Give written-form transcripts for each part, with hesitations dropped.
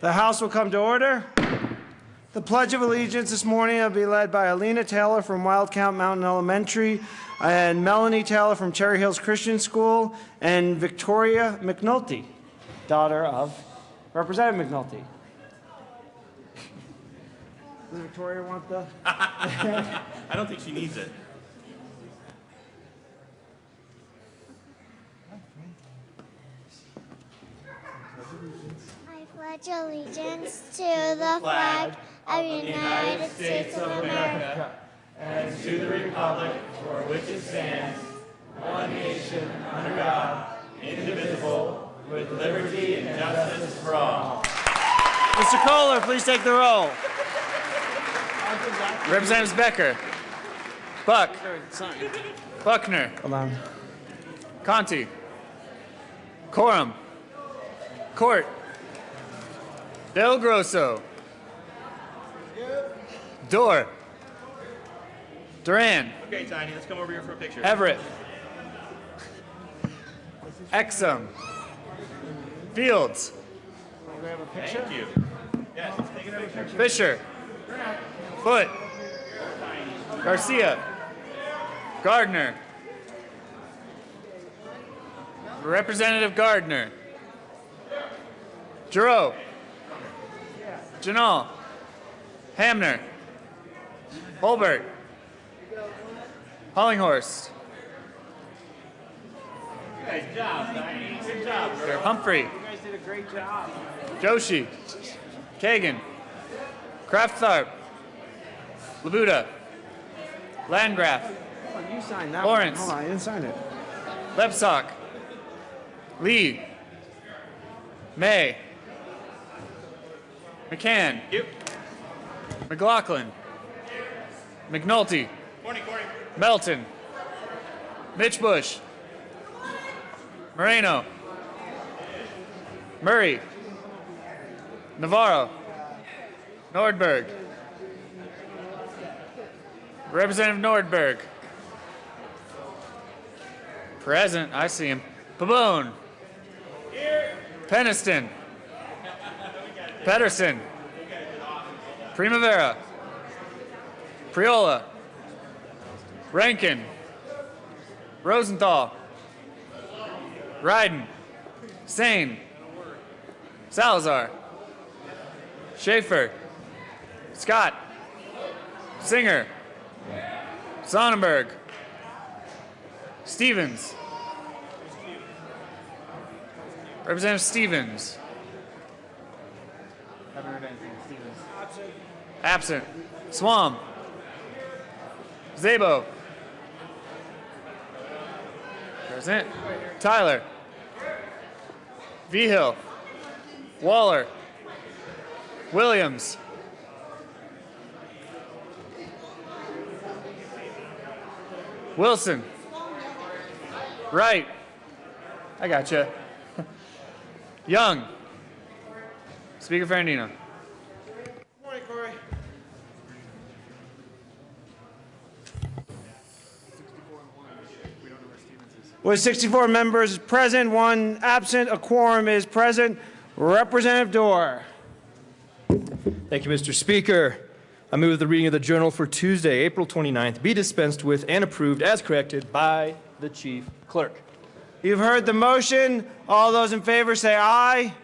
The House will come to order. The Pledge of Allegiance this morning will be led by Alina Taylor from Wildcat Mountain Elementary and Melanie Taylor from Cherry Hills Christian School and Victoria McNulty, daughter of Representative McNulty. Does Victoria want the? I don't think she needs it. I pledge allegiance to the flag of the United States of America And to the republic for which it stands, one nation, under God, indivisible, with liberty and justice for all. Mr. Kohler, please take the roll. Representatives Becker, Buck, Buckner, Hold on. Conti, Corum, Court, Del Grosso, Dorr, Duran, Okay, Tiny, let's come over here for a picture. Everett, Exum, Fields, Thank you. Yes, let's take a picture. Fisher, Foot, Garcia, Gardner, Representative Gardner, Giroux, Janal, Hamner, Holbert, Hollinghorst, Good job, Tiny. Good job, girl. Humphrey, You guys did a great job. Joshi, Kagan, Kraft-Tharp, Labuda, Landgraf, Hold on, you signed that Lawrence. one. Hold on, I didn't sign it. Lebsock, Lee, May, McCann, Yep. McLaughlin, McNulty, Morning, Corey. Melton, Mitch Bush, Moreno, Murray, Navarro, Nordberg, Representative Nordberg, present, I see him, Pabon, Peniston, Pedersen, Primavera, Priola, Rankin, Rosenthal, Ryden, Sane, Salazar, Schaefer, Scott, Singer, Sonnenberg, Stevens, Representative Stevens. Haven't heard anything. Stevens. Absent. Swam. Zabo. Present. Tyler. Vigil. Waller. Williams. Wilson. Wright. I gotcha. Young. Speaker Ferrandino. Morning, Corey. With 64 members present, 1 absent, a quorum is present. Representative Dorr. Thank you, Mr. Speaker. I move the reading of the Journal for Tuesday, April 29th, be dispensed with and approved as corrected by the Chief Clerk. You've heard the motion. All those in favor say aye.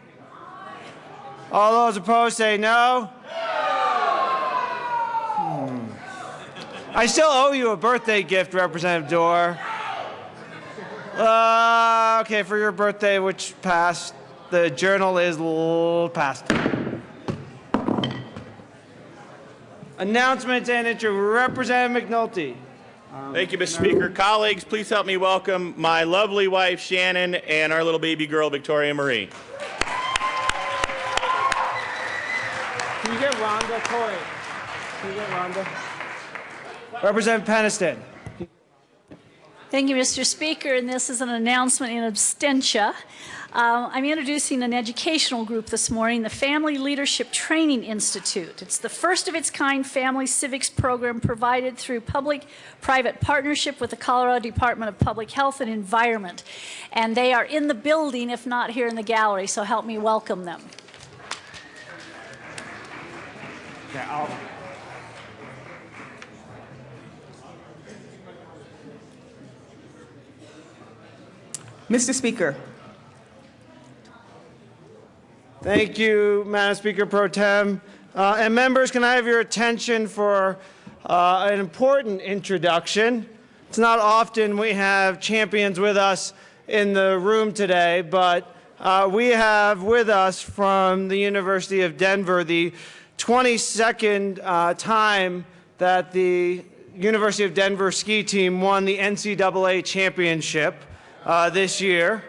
All those opposed say no. I still owe you a birthday gift, Representative Dorr. Okay, for your birthday, which passed, the Journal is passed. Announcements and intro. Representative McNulty. Thank you, Mr. Speaker. Colleagues, please help me welcome my lovely wife, Shannon, and our little baby girl, Victoria Marie. Can you get Rhonda, Corey? Can you get Rhonda? Representative Peniston. Thank you, Mr. Speaker, and this is an announcement in absentia. I'm introducing an educational group this morning, the Family Leadership Training Institute. It's the first of its kind family civics program provided through public-private partnership with the Colorado Department of Public Health and Environment. And they are in the building, if not here in the gallery, so help me welcome them. Mr. Speaker. Thank you, Madam Speaker Pro Tem. And members, can I have your attention for an important introduction? It's not often we have champions with us in the room today, but we have with us from the University of Denver the 22nd time that the University of Denver ski team won the NCAA championship this year.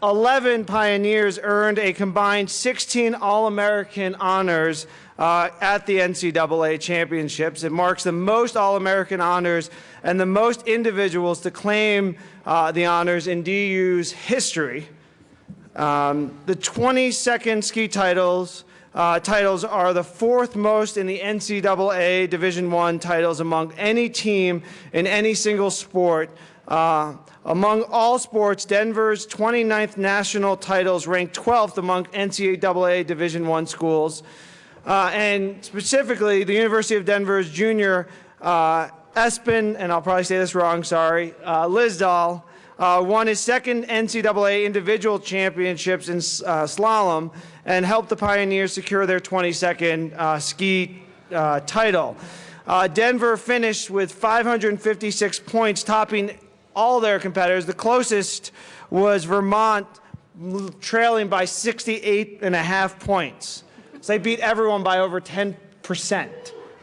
11 Pioneers earned a combined 16 All-American honors at the NCAA championships. It marks the most All-American honors and the most individuals to claim the honors in DU's history. The 22nd ski titles are the fourth most in the NCAA Division I titles among any team in any single sport. Among all sports, Denver's 29th national titles ranked 12th among NCAA Division I schools. And specifically, the University of Denver's junior Espen, and I'll probably say this wrong, sorry, Lisdahl, won his second NCAA individual championships in slalom and helped the Pioneers secure their 22nd ski title. Denver finished with 556 points, topping all their competitors. The closest was Vermont, trailing by 68.5 points. So they beat everyone by over 10%.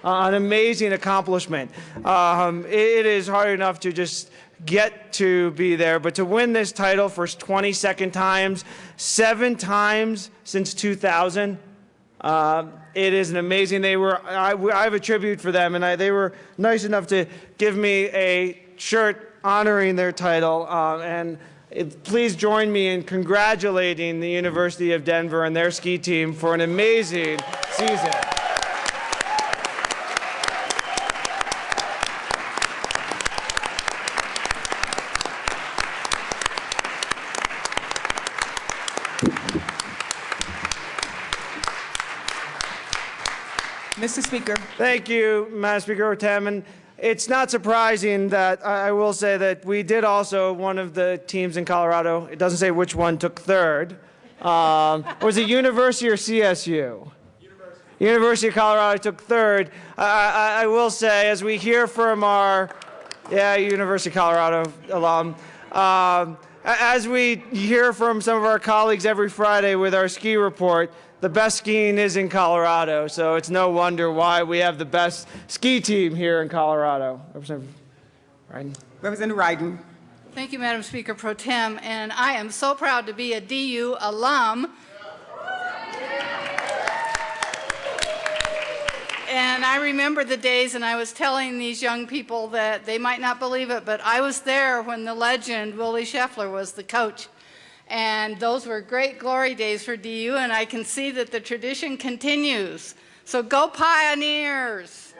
An amazing accomplishment. It is hard enough to just get to be there, but to win this title for 22nd times, 7 times since 2000, it is an amazing. I have a tribute for them, and they were nice enough to give me a shirt honoring their title, please join me in congratulating the University of Denver and their ski team for an amazing season. Mr. Speaker. Thank you, Madam Speaker Pro Tem. And it's not surprising that I will say that we did also, one of the teams in Colorado, it doesn't say which one took third. Was it University or CSU? University of Colorado took third. I will say, as we hear from our, University of Colorado alum, as we hear from some of our colleagues every Friday with our ski report, the best skiing is in Colorado, so it's no wonder why we have the best ski team here in Colorado. Representative Ryden. Representative Ryden. Thank you, Madam Speaker Pro Tem, and I am so proud to be a DU alum. And I remember the days, and I was telling these young people that they might not believe it, but I was there when the legend Willie Scheffler was the coach. And those were great glory days for DU, and I can see that the tradition continues. So go Pioneers!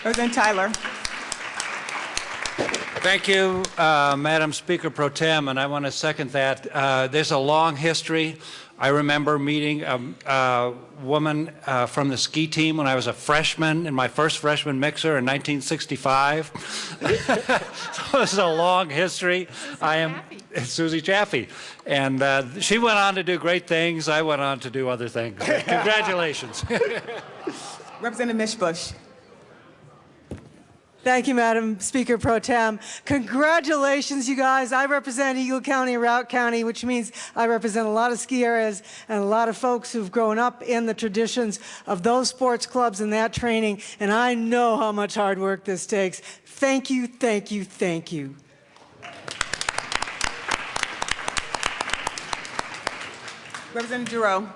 President Tyler. Thank you, Madam Speaker Pro Tem, and I want to second that. There's a long history. I remember meeting a woman from the ski team when I was a freshman in my first freshman mixer in 1965. So this is a long history. Susie Chaffee. And she went on to do great things. I went on to do other things. Congratulations. Representative Mishbush. Thank you, Madam Speaker Pro Tem. Congratulations, you guys. I represent Eagle County and Routt County, which means I represent a lot of ski areas and a lot of folks who've grown up in the traditions of those sports clubs and that training, and I know how much hard work this takes. Thank you, thank you, thank you. Representative Giroux.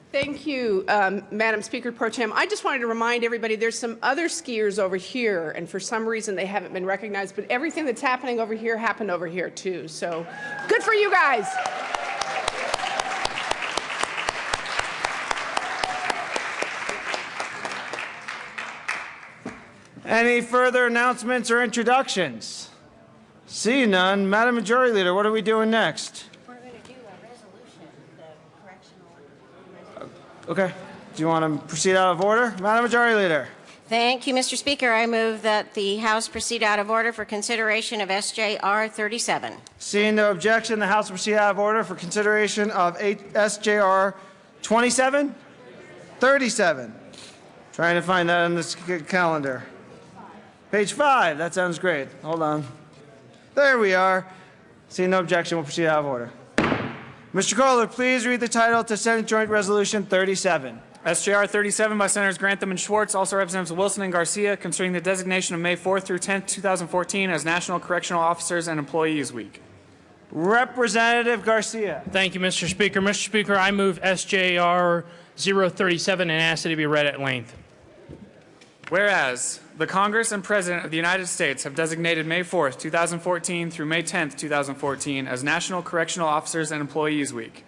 Thank you, Madam Speaker Pro Tem. I just wanted to remind everybody there's some other skiers over here, and for some reason they haven't been recognized, but everything that's happening over here happened over here too. So good for you guys. Any further announcements or introductions? See none. Madam Majority Leader, what are we doing next? We're going to do a resolution, the correctional resolution. Okay. Do you want to proceed out of order? Madam Majority Leader. Thank you, Mr. Speaker. I move that the House proceed out of order for consideration of SJR 37. Seeing no objection, the House will proceed out of order for consideration of SJR 27? 37. Trying to find that on this calendar. Page 5. That sounds great. Hold on. There we are. Seeing no objection, we'll proceed out of order. Mr. Kohler, please read the title to Senate Joint Resolution 37. SJR 37 by Senators Grantham and Schwartz, also Representatives Wilson and Garcia, concerning the designation of May 4th through 10th, 2014 as National Correctional Officers and Employees Week. Representative Garcia. Thank you, Mr. Speaker. Mr. Speaker, I move SJR 037 and ask that it be read at length. Whereas the Congress and President of the United States have designated May 4th, 2014 through May 10th, 2014 as National Correctional Officers and Employees Week.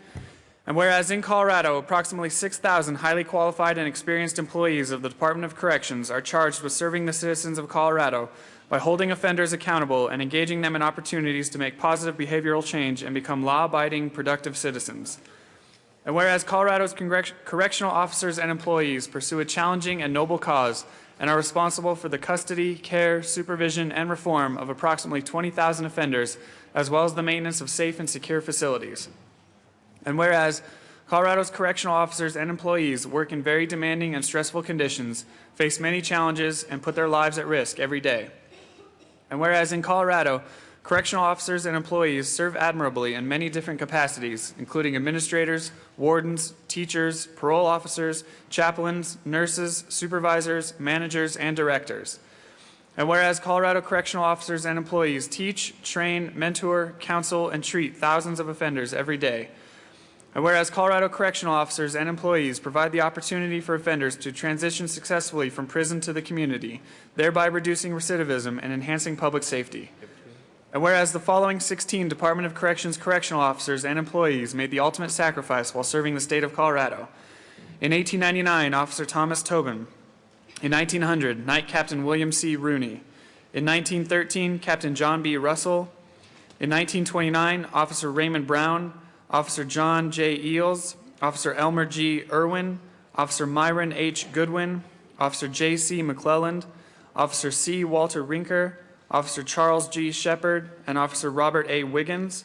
And whereas in Colorado, approximately 6,000 highly qualified and experienced employees of the Department of Corrections are charged with serving the citizens of Colorado by holding offenders accountable and engaging them in opportunities to make positive behavioral change and become law-abiding, productive citizens. And whereas Colorado's correctional officers and employees pursue a challenging and noble cause and are responsible for the custody, care, supervision, and reform of approximately 20,000 offenders, as well as the maintenance of safe and secure facilities. And whereas Colorado's correctional officers and employees work in very demanding and stressful conditions, face many challenges, and put their lives at risk every day. And whereas in Colorado, correctional officers and employees serve admirably in many different capacities, including administrators, wardens, teachers, parole officers, chaplains, nurses, supervisors, managers, and directors. And whereas Colorado correctional officers and employees teach, train, mentor, counsel, and treat thousands of offenders every day. And whereas Colorado correctional officers and employees provide the opportunity for offenders to transition successfully from prison to the community, thereby reducing recidivism and enhancing public safety. And whereas the following 16 Department of Corrections correctional officers and employees made the ultimate sacrifice while serving the state of Colorado. In 1899, Officer Thomas Tobin. In 1900, Night Captain William C. Rooney. In 1913, Captain John B. Russell. In 1929, Officer Raymond Brown, Officer John J. Eels, Officer Elmer G. Irwin, Officer Myron H. Goodwin, Officer J. C. McClelland, Officer C. Walter Rinker, Officer Charles G. Shepard, and Officer Robert A. Wiggins.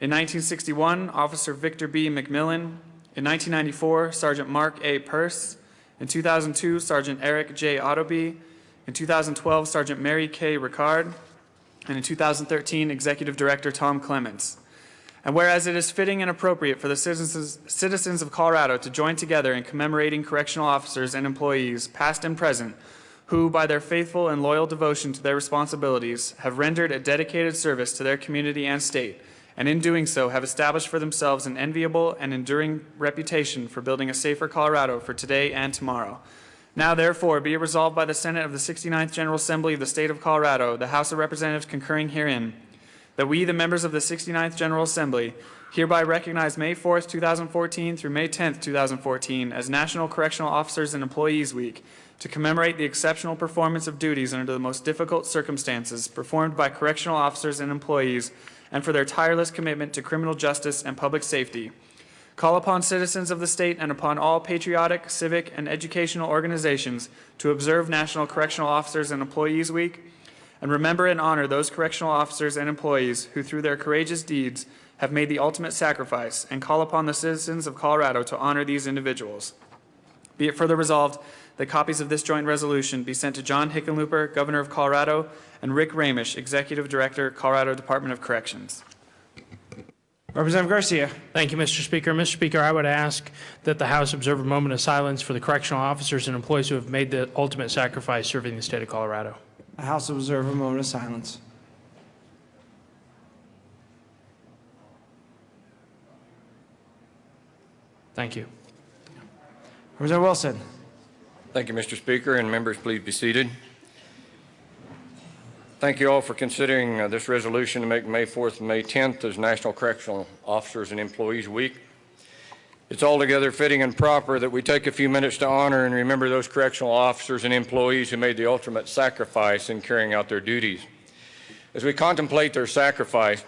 In 1961, Officer Victor B. McMillan. In 1994, Sergeant Mark A. Purse. In 2002, Sergeant Eric J. Ottoby. In 2012, Sergeant Mary K. Ricard. And in 2013, Executive Director Tom Clements. And whereas it is fitting and appropriate for the citizens of Colorado to join together in commemorating correctional officers and employees, past and present, who, by their faithful and loyal devotion to their responsibilities, have rendered a dedicated service to their community and state, and in doing so have established for themselves an enviable and enduring reputation for building a safer Colorado for today and tomorrow. Now, therefore, be it resolved by the Senate of the 69th General Assembly of the State of Colorado, the House of Representatives concurring herein, that we, the members of the 69th General Assembly, hereby recognize May 4th, 2014 through May 10th, 2014 as National Correctional Officers and Employees Week to commemorate the exceptional performance of duties under the most difficult circumstances performed by correctional officers and employees and for their tireless commitment to criminal justice and public safety. Call upon citizens of the state and upon all patriotic, civic, and educational organizations to observe National Correctional Officers and Employees Week, and remember and honor those correctional officers and employees who, through their courageous deeds, have made the ultimate sacrifice, and call upon the citizens of Colorado to honor these individuals. Be it further resolved that copies of this joint resolution be sent to John Hickenlooper, Governor of Colorado, and Rick Ramish, Executive Director, Colorado Department of Corrections. Representative Garcia. Thank you, Mr. Speaker. Mr. Speaker, I would ask that the House observe a moment of silence for the correctional officers and employees who have made the ultimate sacrifice serving the state of Colorado. The House will observe a moment of silence. Thank you. Representative Wilson. Thank you, Mr. Speaker, and members, please be seated. Thank you all for considering this resolution to make May 4th and May 10th as National Correctional Officers and Employees Week. It's altogether fitting and proper that we take a few minutes to honor and remember those correctional officers and employees who made the ultimate sacrifice in carrying out their duties. As we contemplate their sacrifice,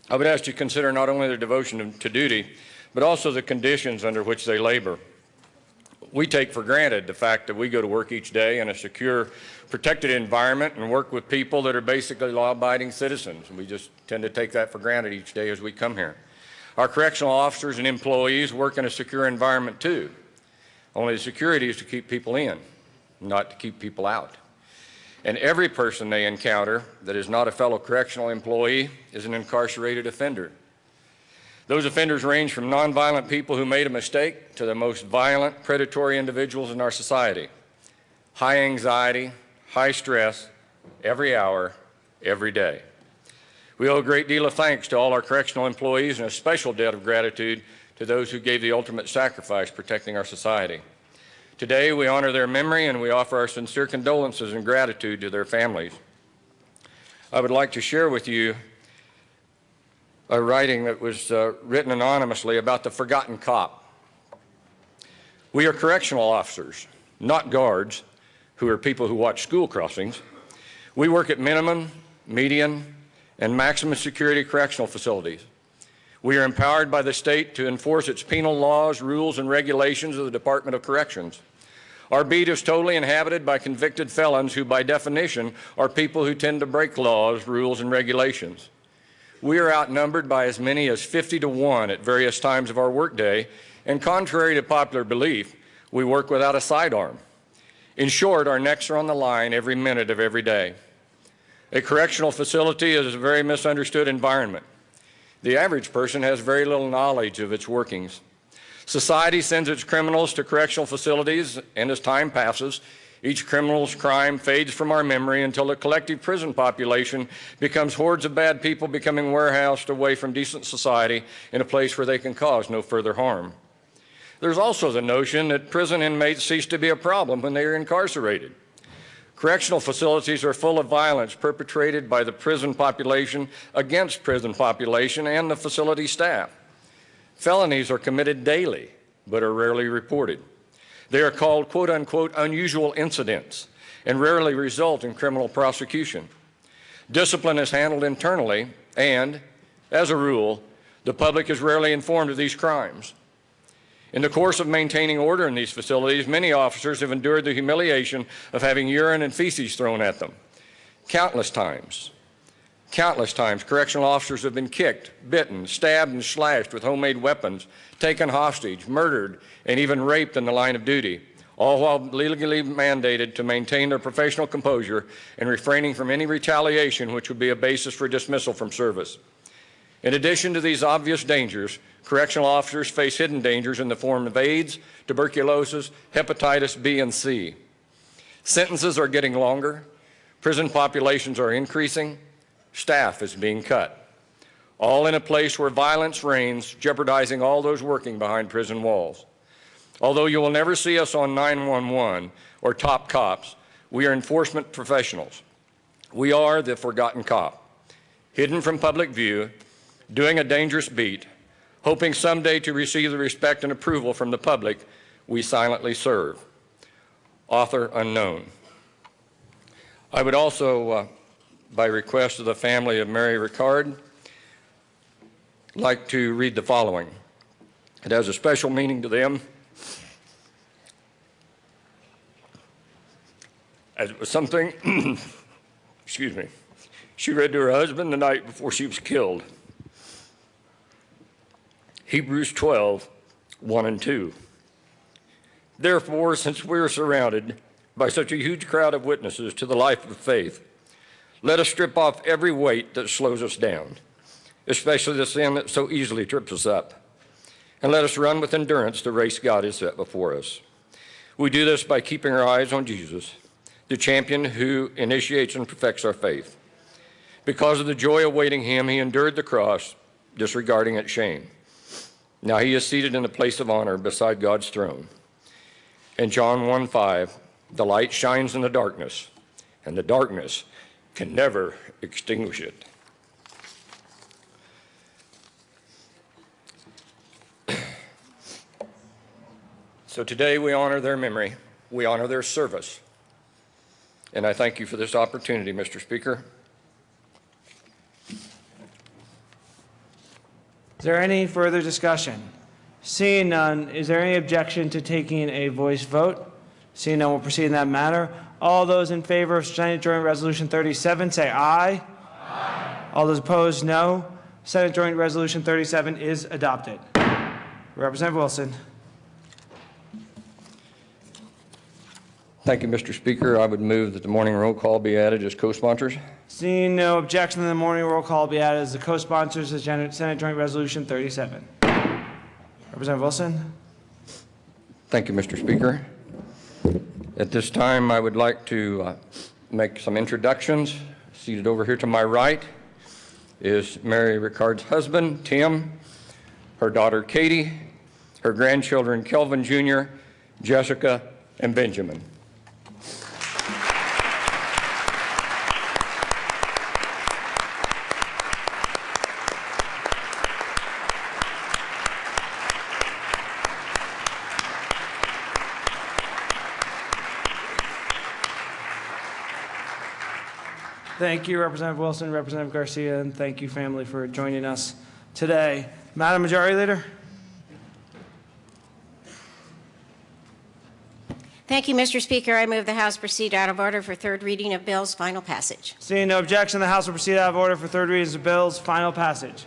I would ask you to consider not only their devotion to duty, but also the conditions under which they labor. We take for granted the fact that we go to work each day in a secure, protected environment and work with people that are basically law-abiding citizens. And we just tend to take that for granted each day as we come here. Our correctional officers and employees work in a secure environment too. Only the security is to keep people in, not to keep people out. And every person they encounter that is not a fellow correctional employee is an incarcerated offender. Those offenders range from nonviolent people who made a mistake to the most violent, predatory individuals in our society. High anxiety, high stress, every hour, every day. We owe a great deal of thanks to all our correctional employees and a special debt of gratitude to those who gave the ultimate sacrifice protecting our society. Today, we honor their memory and we offer our sincere condolences and gratitude to their families. I would like to share with you a writing that was written anonymously about the forgotten cop. We are correctional officers, not guards, who are people who watch school crossings. We work at minimum, median, and maximum security correctional facilities. We are empowered by the state to enforce its penal laws, rules, and regulations of the Department of Corrections. Our beat is totally inhabited by convicted felons who, by definition, are people who tend to break laws, rules, and regulations. We are outnumbered by as many as 50 to 1 at various times of our workday, and contrary to popular belief, we work without a sidearm. In short, our necks are on the line every minute of every day. A correctional facility is a very misunderstood environment. The average person has very little knowledge of its workings. Society sends its criminals to correctional facilities, and as time passes, each criminal's crime fades from our memory until the collective prison population becomes hordes of bad people becoming warehoused away from decent society in a place where they can cause no further harm. There's also the notion that prison inmates cease to be a problem when they are incarcerated. Correctional facilities are full of violence perpetrated by the prison population against prison population and the facility staff. Felonies are committed daily, but are rarely reported. They are called quote-unquote unusual incidents and rarely result in criminal prosecution. Discipline is handled internally and, as a rule, the public is rarely informed of these crimes. In the course of maintaining order in these facilities, many officers have endured the humiliation of having urine and feces thrown at them. Countless times, correctional officers have been kicked, bitten, stabbed, and slashed with homemade weapons, taken hostage, murdered, and even raped in the line of duty, all while legally mandated to maintain their professional composure and refraining from any retaliation which would be a basis for dismissal from service. In addition to these obvious dangers, correctional officers face hidden dangers in the form of AIDS, tuberculosis, hepatitis B and C. Sentences are getting longer, prison populations are increasing, staff is being cut, all in a place where violence reigns, jeopardizing all those working behind prison walls. Although you will never see us on 911 or top cops, we are enforcement professionals. We are the forgotten cop, hidden from public view, doing a dangerous beat, hoping someday to receive the respect and approval from the public we silently serve. Author unknown. I would also, by request of the family of Mary Ricard, like to read the following. It has a special meaning to them, as it was something, excuse me, she read to her husband the night before she was killed. Hebrews 12, 1 and 2. Therefore, since we are surrounded by such a huge crowd of witnesses to the life of faith, let us strip off every weight that slows us down, especially the sin that so easily trips us up, and let us run with endurance the race God has set before us. We do this by keeping our eyes on Jesus, the champion who initiates and perfects our faith. Because of the joy awaiting him, he endured the cross, disregarding its shame. Now he is seated in the place of honor beside God's throne. In John 1:5, the light shines in the darkness, and the darkness can never extinguish it. So today we honor their memory, we honor their service, and I thank you for this opportunity, Mr. Speaker. Is there any further discussion? Seeing none, is there any objection to taking a voice vote? Seeing none, we'll proceed in that manner. All those in favor of Senate Joint Resolution 37, say aye. Aye. All those opposed, no. Senate Joint Resolution 37 is adopted. Representative Wilson. Thank you, Mr. Speaker. I would move that the morning roll call be added as co-sponsors. Seeing no objection, the morning roll call be added as the co-sponsors of Senate Joint Resolution 37. Representative Wilson. Thank you, Mr. Speaker. At this time, I would like to make some introductions. Seated over here to my right is Mary Ricard's husband, Tim, her daughter, Katie, her grandchildren, Kelvin Jr., Jessica, and Benjamin. Thank you, Representative Wilson, Representative Garcia, and thank you, family, for joining us today. Madam Majority Leader. Thank you, Mr. Speaker. I move the House proceed out of order for third reading of bills, final passage. Seeing no objection, the House will proceed out of order for third readings of bills, final passage.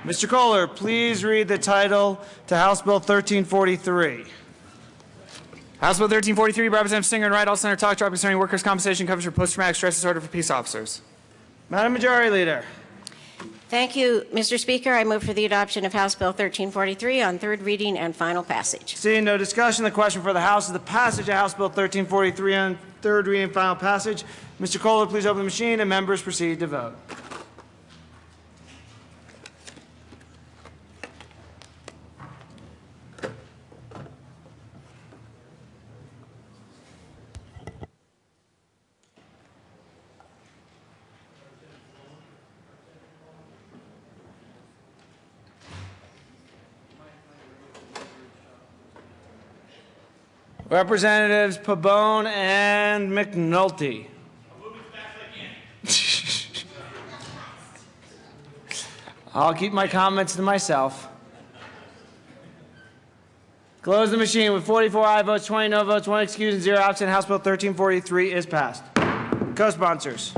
Mr. Kohler, please read the title to House Bill 1343. House Bill 1343, Representative Singer and Wright, all Senator talk drop concerning workers' compensation coverage for post-traumatic stress disorder for peace officers. Madam Majority Leader. Thank you, Mr. Speaker. I move for the adoption of House Bill 1343 on third reading and final passage. Seeing no discussion, the question for the House is the passage of House Bill 1343 on third reading and final passage. Mr. Kohler, please open the machine and members proceed to vote. Representatives Pabon and McNulty. I'll keep my comments to myself. Close the machine with 44 aye votes, 20 no votes, 1 excuse, and 0 absent. House Bill 1343 is passed. Co-sponsors.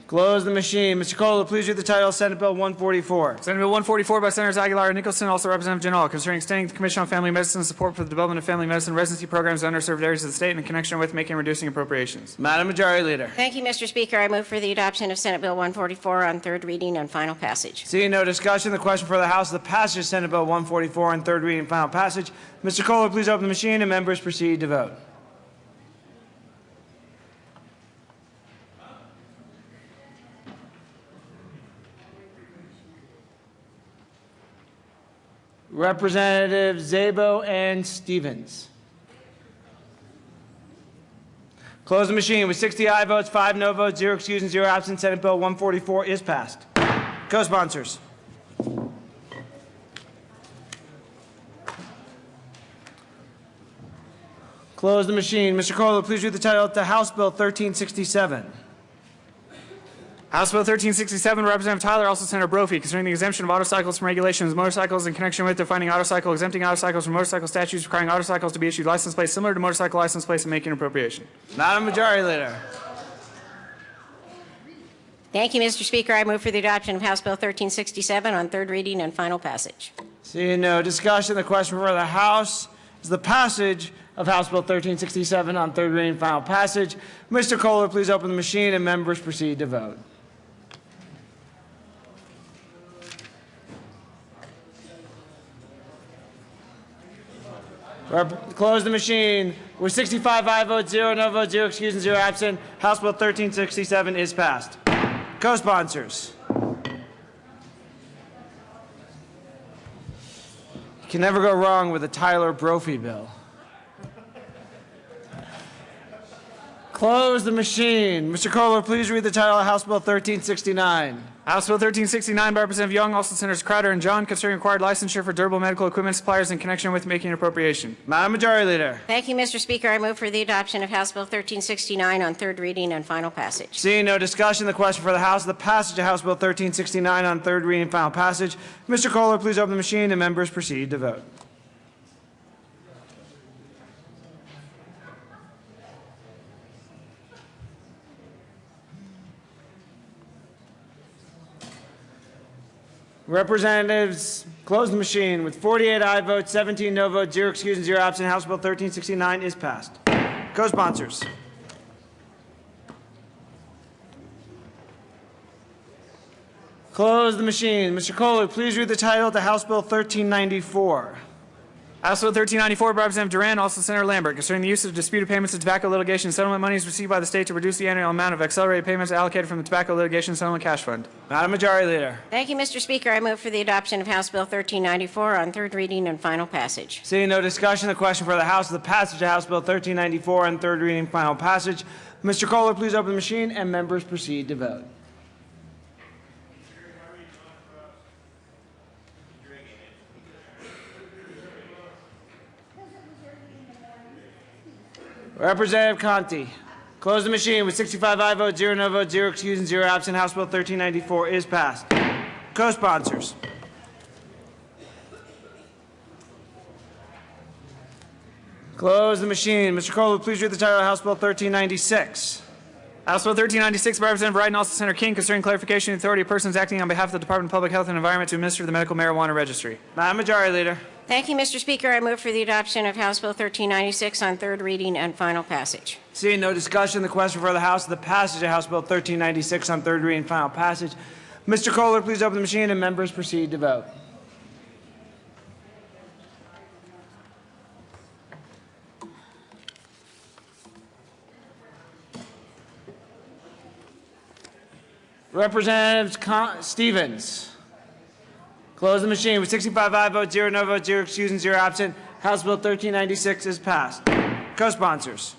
Close the machine. Mr. Kohler, please read the title of Senate Bill 144. Senate Bill 144 by Senators Aguilar and Nicholson, also Representative General, concerning extending the Commission on Family Medicine support for the development of family medicine residency programs in underserved areas of the state in connection with making and reducing appropriations. Madam Majority Leader. Thank you, Mr. Speaker. I move for the adoption of Senate Bill 144 on third reading and final passage. Seeing no discussion, the question for the House is the passage of Senate Bill 144 on third reading and final passage. Mr. Kohler, please open the machine and members proceed to vote. Representative Szabo and Stevens. Close the machine with 60 aye votes, 5 no votes, 0 excuse, and 0 absent. Senate Bill 144 is passed. Co-sponsors. Close the machine. Mr. Kohler, please read the title to House Bill 1367. House Bill 1367, Representative Tyler, also Senator Brophy, concerning the exemption of autocycles from regulations, motorcycles in connection with defining autocycle, exempting autocycles from motorcycle statutes, requiring autocycles to be issued license plates similar to motorcycle license plates, and making an appropriation. Madam Majority Leader. Thank you, Mr. Speaker. I move for the adoption of House Bill 1367 on third reading and final passage. Seeing no discussion, the question for the House is the passage of House Bill 1367 on third reading and final passage. Mr. Kohler, please open the machine and members proceed to vote. Close the machine with 65 aye votes, 0 no votes, 0 excuse, and 0 absent. House Bill 1367 is passed. Co-sponsors. You can never go wrong with a Tyler Brophy bill. Close the machine. Mr. Kohler, please read the title of House Bill 1369. House Bill 1369 by Representative Young, also Senators Crowder and John, concerning required licensure for durable medical equipment suppliers in connection with making an appropriation. Madam Majority Leader. Thank you, Mr. Speaker. I move for the adoption of House Bill 1369 on third reading and final passage. Seeing no discussion, the question for the House is the passage of House Bill 1369 on third reading and final passage. Mr. Kohler, please open the machine and members proceed to vote. Representatives, close the machine. With 48 aye votes, 17 no votes, 0 excused, and 0 absent, House Bill 1369 is passed. Co-sponsors. Close the machine. Mr. Kohler, please read the title to House Bill 1394. House Bill 1394 by Representative Duran, also Senator Lambert, concerning the use of disputed payments to tobacco litigation settlement monies received by the state to reduce the annual amount of accelerated payments allocated from the Tobacco Litigation Settlement Cash Fund. Madam Majority Leader. Thank you, Mr. Speaker. I move for the adoption of House Bill 1394 on third reading and final passage. Seeing no discussion, the question for the House is the passage of House Bill 1394 on third reading and final passage. Mr. Kohler, please open the machine and members proceed to vote. Representative Conti. Close the machine. With 65 aye votes, 0 no votes, 0 excused, and 0 absent, House Bill 1394 is passed. Co-sponsors. Close the machine. Mr. Kohler, please read the title of House Bill 1396. House Bill 1396 by Representative Wright and also Senator King, concerning clarification of the authority of persons acting on behalf of the Department of Public Health and Environment to administer the medical marijuana registry. Madam Majority Leader. Thank you, Mr. Speaker. I move for the adoption of House Bill 1396 on third reading and final passage. Seeing no discussion, the question for the House is the passage of House Bill 1396 on third reading and final passage. Mr. Kohler, please open the machine and members proceed to vote. Representative Stevens. Close the machine. With 65 aye votes, 0 no votes, 0 excused, and 0 absent, House Bill 1396 is passed. Co-sponsors.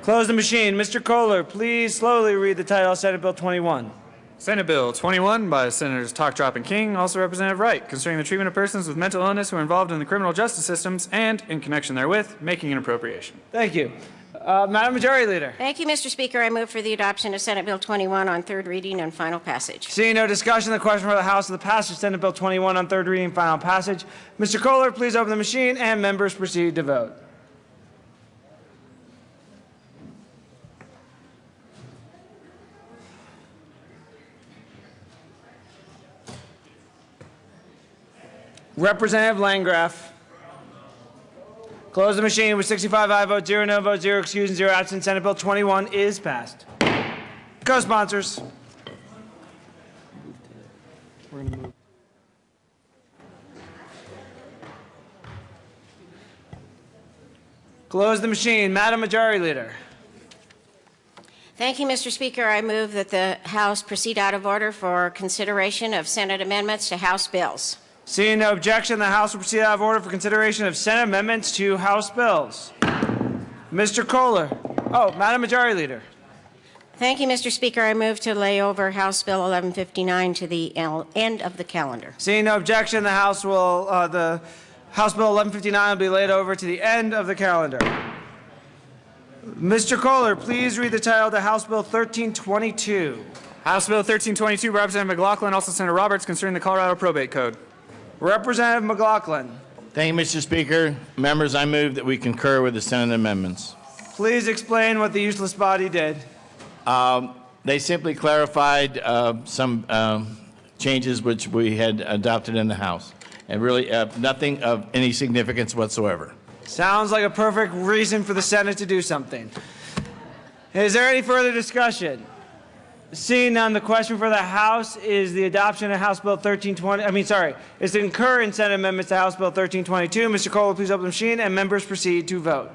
Close the machine. Mr. Kohler, please slowly read the title of Senate Bill 21. Senate Bill 21 by Senators Talk, Drop, and King, also Representative Wright, concerning the treatment of persons with mental illness who are involved in the criminal justice systems and, in connection therewith, making an appropriation. Thank you. Madam Majority Leader. Thank you, Mr. Speaker. I move for the adoption of Senate Bill 21 on third reading and final passage. Seeing no discussion, the question for the House is the passage of Senate Bill 21 on third reading and final passage. Mr. Kohler, please open the machine and members proceed to vote. Representative Landgraf. Close the machine. With 65 aye votes, 0 no votes, 0 excused, and 0 absent, Senate Bill 21 is passed. Co-sponsors. Close the machine. Madam Majority Leader. Thank you, Mr. Speaker. I move that the House proceed out of order for consideration of Senate amendments to House bills. Seeing no objection, the House will proceed out of order for consideration of Senate amendments to House bills. Mr. Kohler. Oh, Madam Majority Leader. Thank you, Mr. Speaker. I move to lay over House Bill 1159 to the end of the calendar. Seeing no objection, the House will, the House Bill 1159 will be laid over to the end of the calendar. Mr. Kohler, please read the title to House Bill 1322. House Bill 1322 by Representative McLaughlin, also Senator Roberts, concerning the Colorado Probate Code. Representative McLaughlin. Thank you, Mr. Speaker. Members, I move that we concur with the Senate amendments. Please explain what the useless body did. They simply clarified some changes which we had adopted in the House, and really nothing of any significance whatsoever. Sounds like a perfect reason for the Senate to do something. Is there any further discussion? Seeing none, the question for the House is the adoption of House Bill 1320, is to concur in Senate amendments to House Bill 1322. Mr. Cole, please open the machine, and members proceed to vote.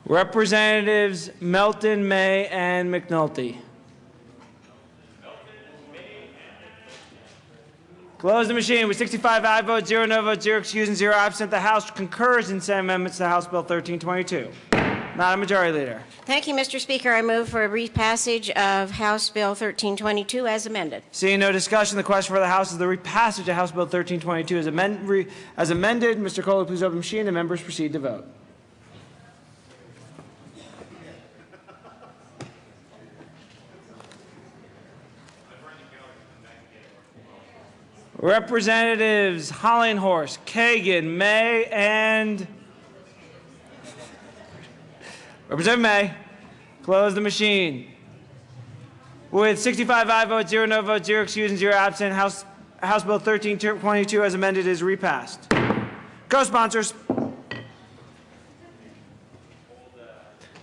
Representatives Melton, May, and McNulty. Close the machine. With 65 aye votes, 0 no votes, 0 excused, and 0 absent, the House concurs in Senate amendments to House Bill 1322. Madam Majority Leader. Thank you, Mr. Speaker. I move for a repassage of House Bill 1322 as amended. Seeing no discussion, the question for the House is the repassage of House Bill 1322 as amended. Mr. Kohler, please open the machine, and members proceed to vote. Representatives Hollinghorst, Kagan, May, and Representative May. Close the machine. With 65 aye votes, 0 no votes, 0 excused, and 0 absent, House Bill 1322 as amended is repassed. Co-sponsors.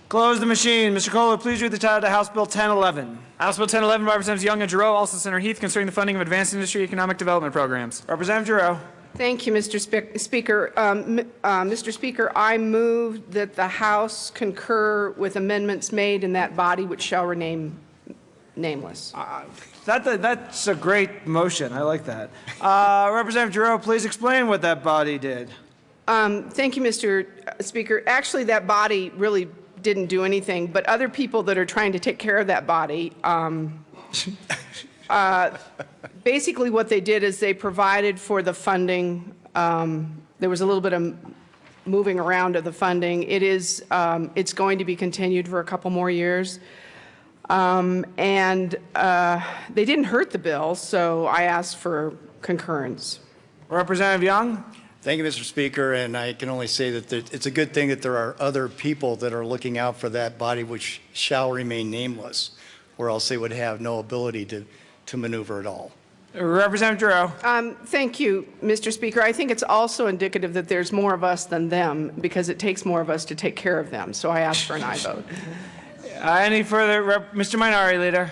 Close the machine. Mr. Kohler, please read the title to House Bill 1011. House Bill 1011 by Representatives Young and Giroux, also Senator Heath, concerning the funding of advanced industry economic development programs. Representative Giroux. Thank you, Mr. Speaker. Mr. Speaker, I move that the House concur with amendments made in that body which shall remain nameless. That's a great motion. I like that. Representative Giroux, please explain what that body did. Thank you, Mr. Speaker. Actually, that body really didn't do anything, but other people that are trying to take care of that body, basically what they did is they provided for the funding. There was a little bit of moving around of the funding. It's going to be continued for a couple more years. They didn't hurt the bill, so I asked for concurrence. Representative Young. Thank you, Mr. Speaker, and I can only say that it's a good thing that there are other people that are looking out for that body which shall remain nameless, or else they would have no ability to maneuver at all. Representative Giroux. Thank you, Mr. Speaker. I think it's also indicative that there's more of us than them because it takes more of us to take care of them, so I ask for an aye vote. Any further? Mr. Minority Leader.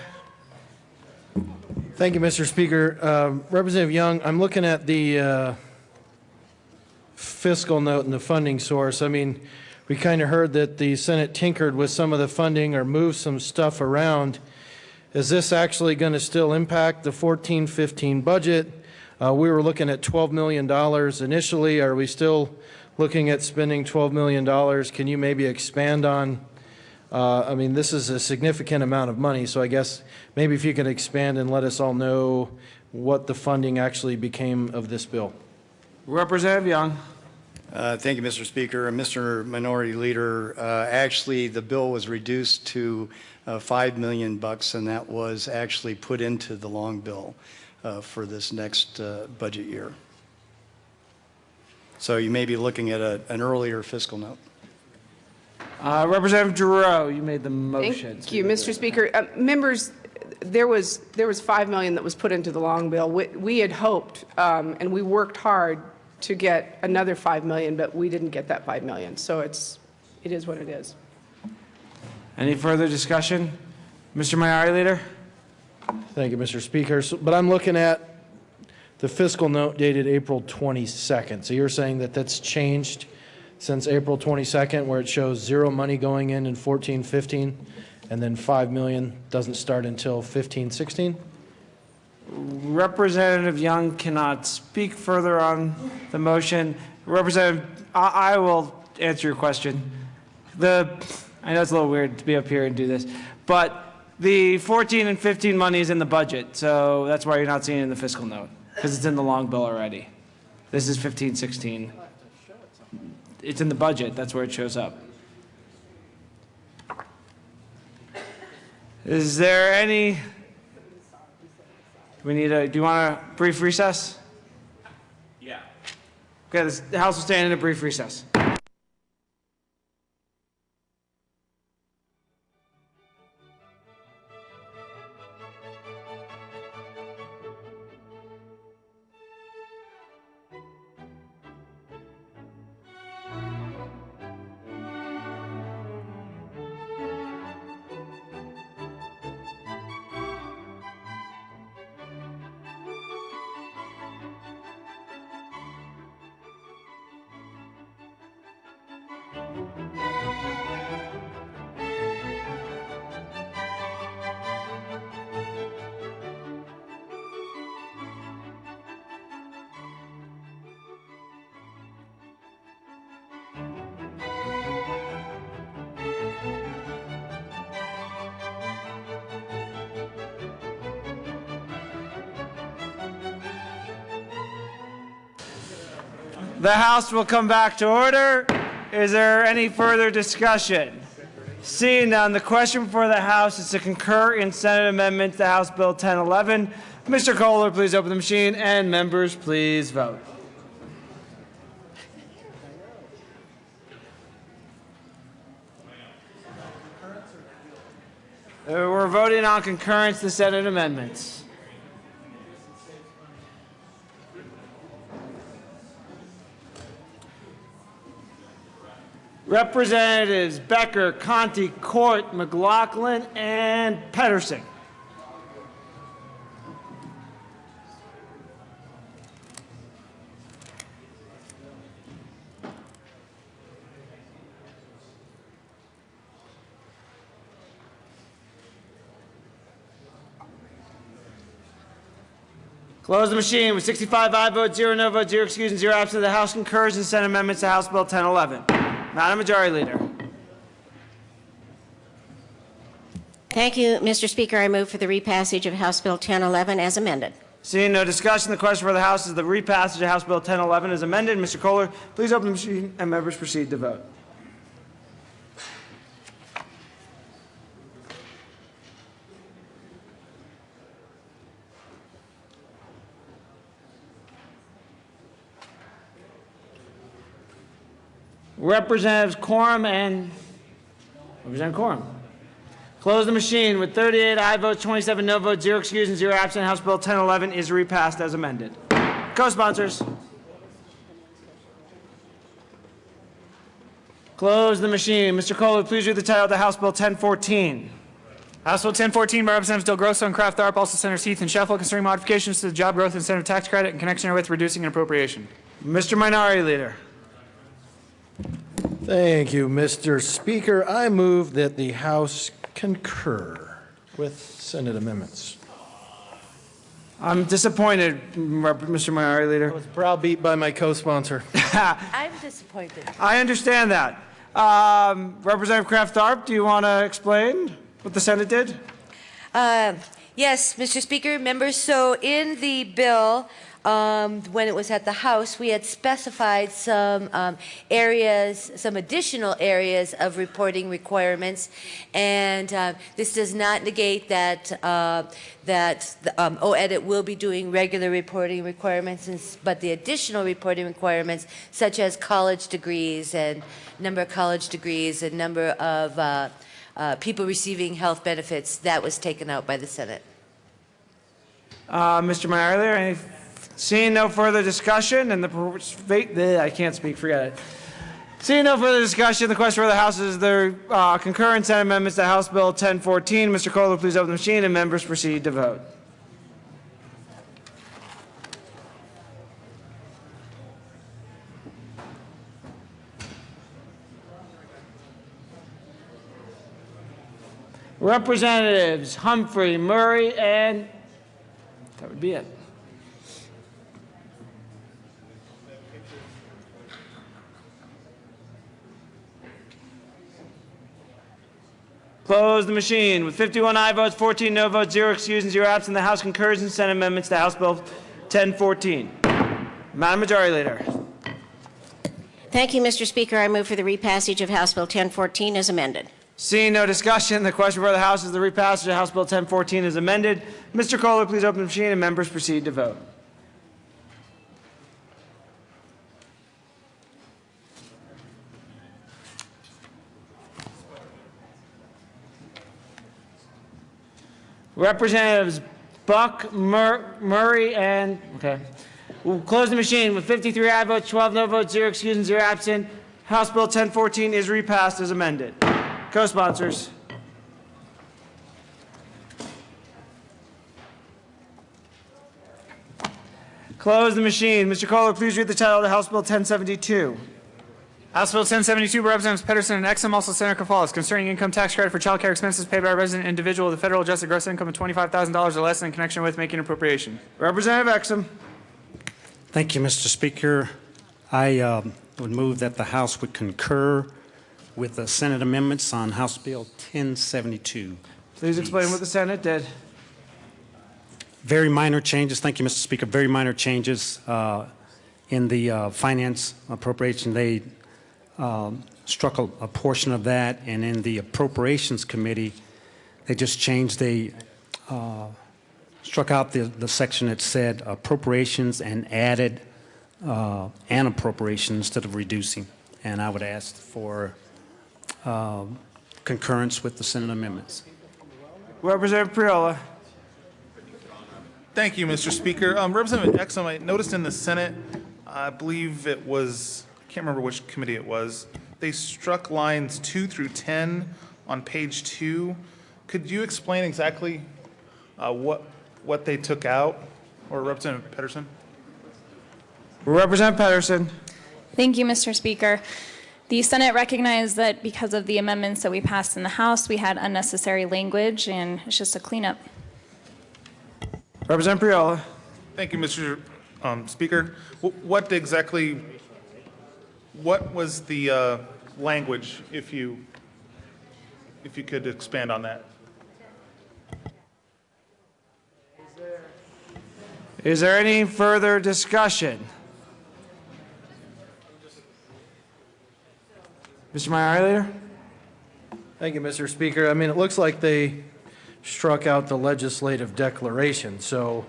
Thank you, Mr. Speaker. Representative Young, I'm looking at the fiscal note and the funding source. I mean, we kind of heard that the Senate tinkered with some of the funding or moved some stuff around. Is this actually going to still impact the 14-15 budget? We were looking at $12 million initially. Are we still looking at spending $12 million? Can you maybe expand on, I mean, this is a significant amount of money, so I guess maybe if you could expand and let us all know what the funding actually became of this bill. Representative Young. Thank you, Mr. Speaker. And Mr. Minority Leader, actually the bill was reduced to $5 million, and that was actually put into the long bill for this next budget year. So you may be looking at an earlier fiscal note. Representative Giroux, you made the motion. Thank you, Mr. Speaker. Members, there was $5 million that was put into the long bill. We had hoped, and we worked hard to get another $5 million, but we didn't get that $5 million. So it is what it is. Any further discussion? Mr. Minority Leader. Thank you, Mr. Speaker. But I'm looking at the fiscal note dated April 22nd. So you're saying that that's changed since April 22nd, where it shows zero money going in 14-15, and then $5 million doesn't start until 15-16? Representative Young cannot speak further on the motion. Representative, I will answer your question. I know it's a little weird to be up here and do this, but the 14 and 15 money is in the budget, so that's why you're not seeing it in the fiscal note, because it's in the long bill already. This is 15-16. It's in the budget. That's where it shows up. Is there any? Do you want a brief recess? Yeah. Okay, the House will stand in a brief recess. The House will come back to order. Is there any further discussion? Seeing none, the question before the House is to concur in Senate amendments to House Bill 1011. Mr. Kohler, please open the machine, and members, please vote. We're voting on concurrence to Senate amendments. Representatives Becker, Conti, Court, McLaughlin, and Pedersen. Close the machine with 65 aye votes, 0 no votes, 0 excused, and 0 absent. The House concurs in Senate amendments to House Bill 1011. Madam Majority Leader. Thank you, Mr. Speaker. I move for the repassage of House Bill 1011 as amended. Seeing no discussion, the question for the House is the repassage of House Bill 1011 as amended. Mr. Kohler, please open the machine and members proceed to vote. Representatives Quorum and Representative Quorum. Close the machine with 38 aye votes, 27 no votes, 0 excused, and 0 absent. House Bill 1011 is repassed as amended. Co-sponsors. Close the machine. Mr. Kohler, please read the title of the House Bill 1014. House Bill 1014 by Representatives Del Grosso and Kraft Tharp, also Senators Heath and Sheffel, concerning modifications to the Job Growth Incentive Tax Credit in connection with reducing an appropriation. Mr. Minority Leader. Thank you, Mr. Speaker. I move that the House concur with Senate amendments. I'm disappointed, Mr. Minority Leader. I was browbeat by my co-sponsor. I'm disappointed. I understand that. Representative Kraft Tharp, do you want to explain what the Senate did? Yes, Mr. Speaker, members. So in the bill, when it was at the House, we had specified some areas, some additional areas of reporting requirements, and this does not negate that OEDIT will be doing regular reporting requirements, but the additional reporting requirements, such as college degrees and number of college degrees and number of people receiving health benefits, that was taken out by the Senate. Mr. Minority Leader, seeing no further discussion and I can't speak, forget it. Seeing no further discussion, the question for the House is the concurrent Senate amendments to House Bill 1014. Mr. Kohler, please open the machine and members proceed to vote. Representatives Humphrey, Murray, and that would be it. Close the machine. With 51 aye votes, 14 no votes, 0 excused, and 0 absent, the House concurs in Senate amendments to House Bill 1014. Madam Majority Leader. Thank you, Mr. Speaker. I move for the repassage of House Bill 1014 as amended. Seeing no discussion, the question for the House is the repassage of House Bill 1014 as amended. Mr. Kohler, please open the machine and members proceed to vote. Representatives Buck, Murray, and, okay. We'll close the machine with 53 aye votes, 12 no votes, 0 excused, and 0 absent. House Bill 1014 is repassed as amended. Co-sponsors. Close the machine. Mr. Kohler, please read the title of the House Bill 1072. House Bill 1072 by Representatives Pedersen and Exum, also Senator Kaffalis, concerning income tax credit for child care expenses paid by a resident individual with a federal adjusted gross income of $25,000 or less in connection with making appropriation. Representative Exum. Thank you, Mr. Speaker. I would move that the House would concur with the Senate amendments on House Bill 1072. Please explain what the Senate did. Very minor changes. Thank you, Mr. Speaker. Very minor changes in the finance appropriation. They struck a portion of that, and in the Appropriations Committee, they just changed, they struck out the section that said appropriations and added an appropriation instead of reducing. And I would ask for concurrence with the Senate amendments. Representative Priola. Thank you, Mr. Speaker. Representative Exum, I noticed in the Senate, I believe it was, I can't remember which committee it was, they struck lines 2 through 10 on page 2. Could you explain exactly what they took out? Or Representative Pedersen? Representative Pedersen. Thank you, Mr. Speaker. The Senate recognized that because of the amendments that we passed in the House, we had unnecessary language, and it's just a cleanup. Representative Priola. Thank you, Mr. Speaker. What was the language, if you could expand on that? Is there any further discussion? Mr. Minority Leader? Thank you, Mr. Speaker. I mean, it looks like they struck out the legislative declaration. So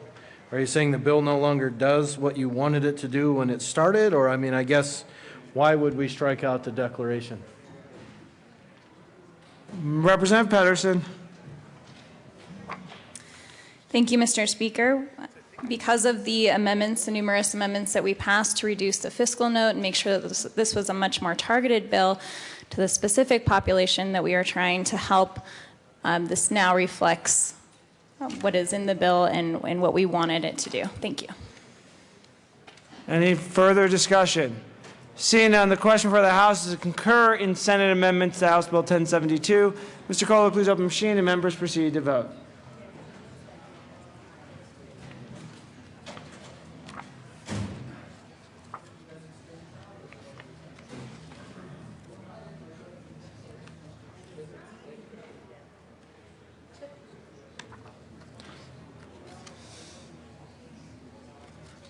are you saying the bill no longer does what you wanted it to do when it started? Or, I mean, I guess, why would we strike out the declaration? Representative Pedersen. Thank you, Mr. Speaker. Because of the amendments, the numerous amendments that we passed to reduce the fiscal note and make sure that this was a much more targeted bill to the specific population that we are trying to help, this now reflects what is in the bill and what we wanted it to do. Thank you. Any further discussion? Seeing none, the question for the House is to concur in Senate amendments to House Bill 1072. Mr. Kohler, please open the machine and members proceed to vote.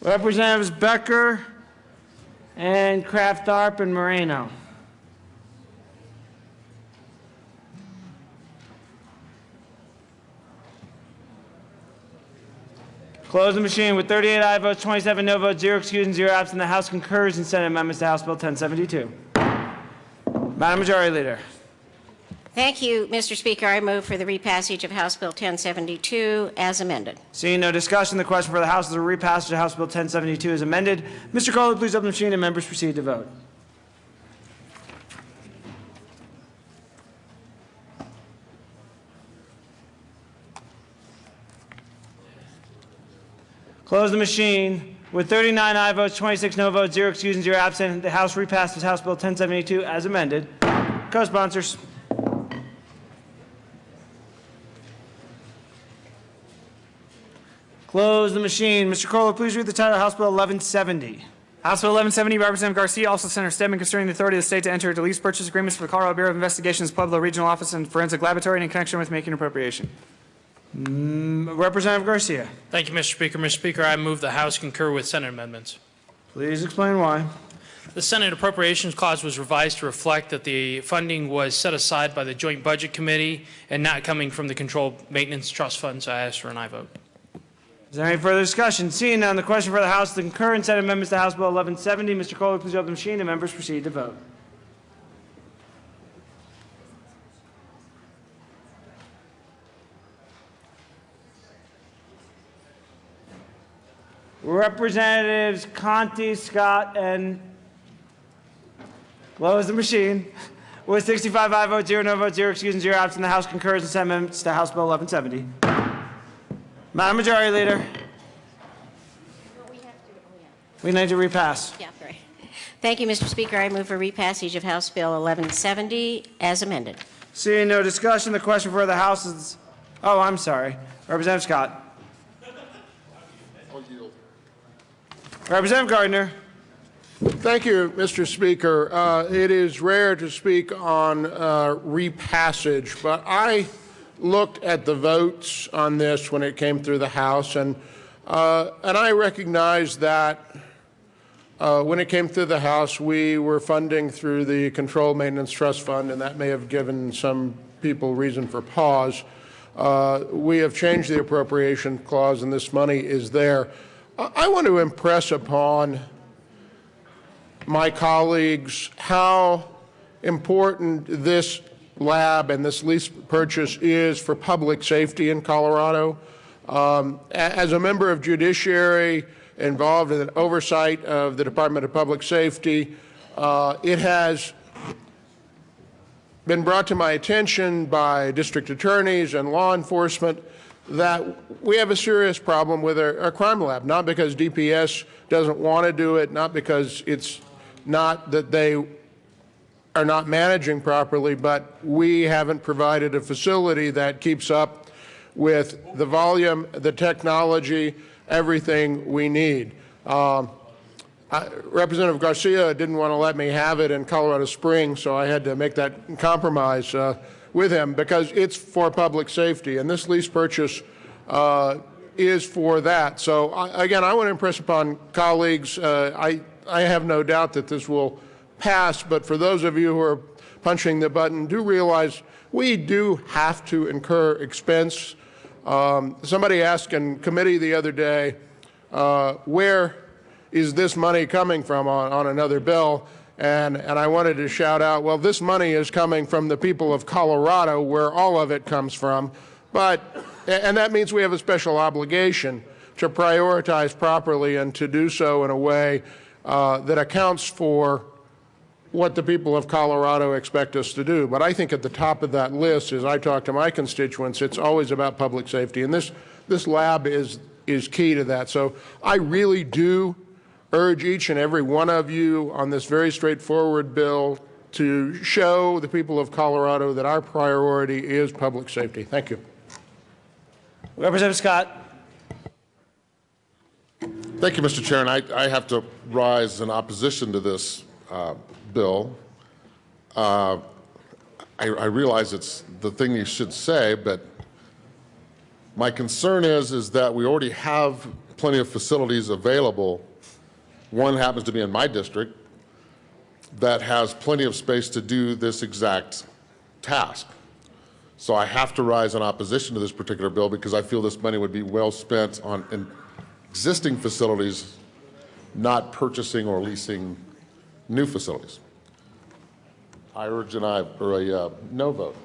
Representatives Becker and Kraft-Tharp and Moreno. Close the machine with 38 aye votes, 27 no votes, 0 excused, and 0 absent. The House concurs in Senate amendments to House Bill 1072. Madam Majority Leader. Thank you, Mr. Speaker. I move for the repassage of House Bill 1072 as amended. Seeing no discussion, the question for the House is a repassage of House Bill 1072 as amended. Mr. Kohler, please open the machine and members proceed to vote. Close the machine. With 39 aye votes, 26 no votes, 0 excused, and 0 absent, the House repasses House Bill 1072 as amended. Co-sponsors. Close the machine. Mr. Kohler, please read the title of House Bill 1170. House Bill 1170 by Representative Garcia, also Senator Stedman, concerning the authority of the state to enter into lease purchase agreements for the Colorado Bureau of Investigation's Pueblo Regional Office and Forensic Laboratory in connection with making appropriation. Representative Garcia. Thank you, Mr. Speaker. Mr. Speaker, I move the House concur with Senate amendments. Please explain why. The Senate Appropriations Clause was revised to reflect that the funding was set aside by the Joint Budget Committee and not coming from the Controlled Maintenance Trust Fund, so I ask for an aye vote. Is there any further discussion? Seeing none, the question for the House is to concur in Senate amendments to House Bill 1170. Mr. Kohler, please open the machine and members proceed to vote. Representatives Conti, Scott, and close the machine. With 65 aye votes, 0 no votes, 0 excused, and 0 absent, the House concurs in Senate amendments to House Bill 1170. Madam Majority Leader. We need to repass. Yeah, right. Thank you, Mr. Speaker. I move for repassage of House Bill 1170 as amended. Seeing no discussion, the question for the House is, oh, I'm sorry. Representative Scott. Representative Gardner. Thank you, Mr. Speaker. It is rare to speak on repassage, but I looked at the votes on this when it came through the House, and I recognize that when it came through the House, we were funding through the Controlled Maintenance Trust Fund, and that may have given some people reason for pause. We have changed the appropriation clause, and this money is there. I want to impress upon my colleagues how important this lab and this lease purchase is for public safety in Colorado. As a member of Judiciary involved in the oversight of the Department of Public Safety, it has been brought to my attention by district attorneys and law enforcement that we have a serious problem with our crime lab, not because DPS doesn't want to do it, not because it's not that they are not managing properly, but we haven't provided a facility that keeps up with the volume, the technology, everything we need. Representative Garcia didn't want to let me have it in Colorado Springs, so I had to make that compromise with him because it's for public safety, and this lease purchase is for that. So again, I want to impress upon colleagues, I have no doubt that this will pass, but for those of you who are punching the button, do realize we do have to incur expense. Somebody asked in committee the other day, where is this money coming from on another bill? And I wanted to shout out, well, this money is coming from the people of Colorado, where all of it comes from. And that means we have a special obligation to prioritize properly and to do so in a way that accounts for what the people of Colorado expect us to do. But I think at the top of that list, as I talk to my constituents, it's always about public safety. And this lab is key to that. So I really do urge each and every one of you on this very straightforward bill to show the people of Colorado that our priority is public safety. Thank you. Representative Scott. Thank you, Mr. Chair. And I have to rise in opposition to this bill. I realize it's the thing you should say, but my concern is that we already have plenty of facilities available. One happens to be in my district that has plenty of space to do this exact task. So I have to rise in opposition to this particular bill because I feel this money would be well spent on existing facilities, not purchasing or leasing new facilities. I urge a no vote.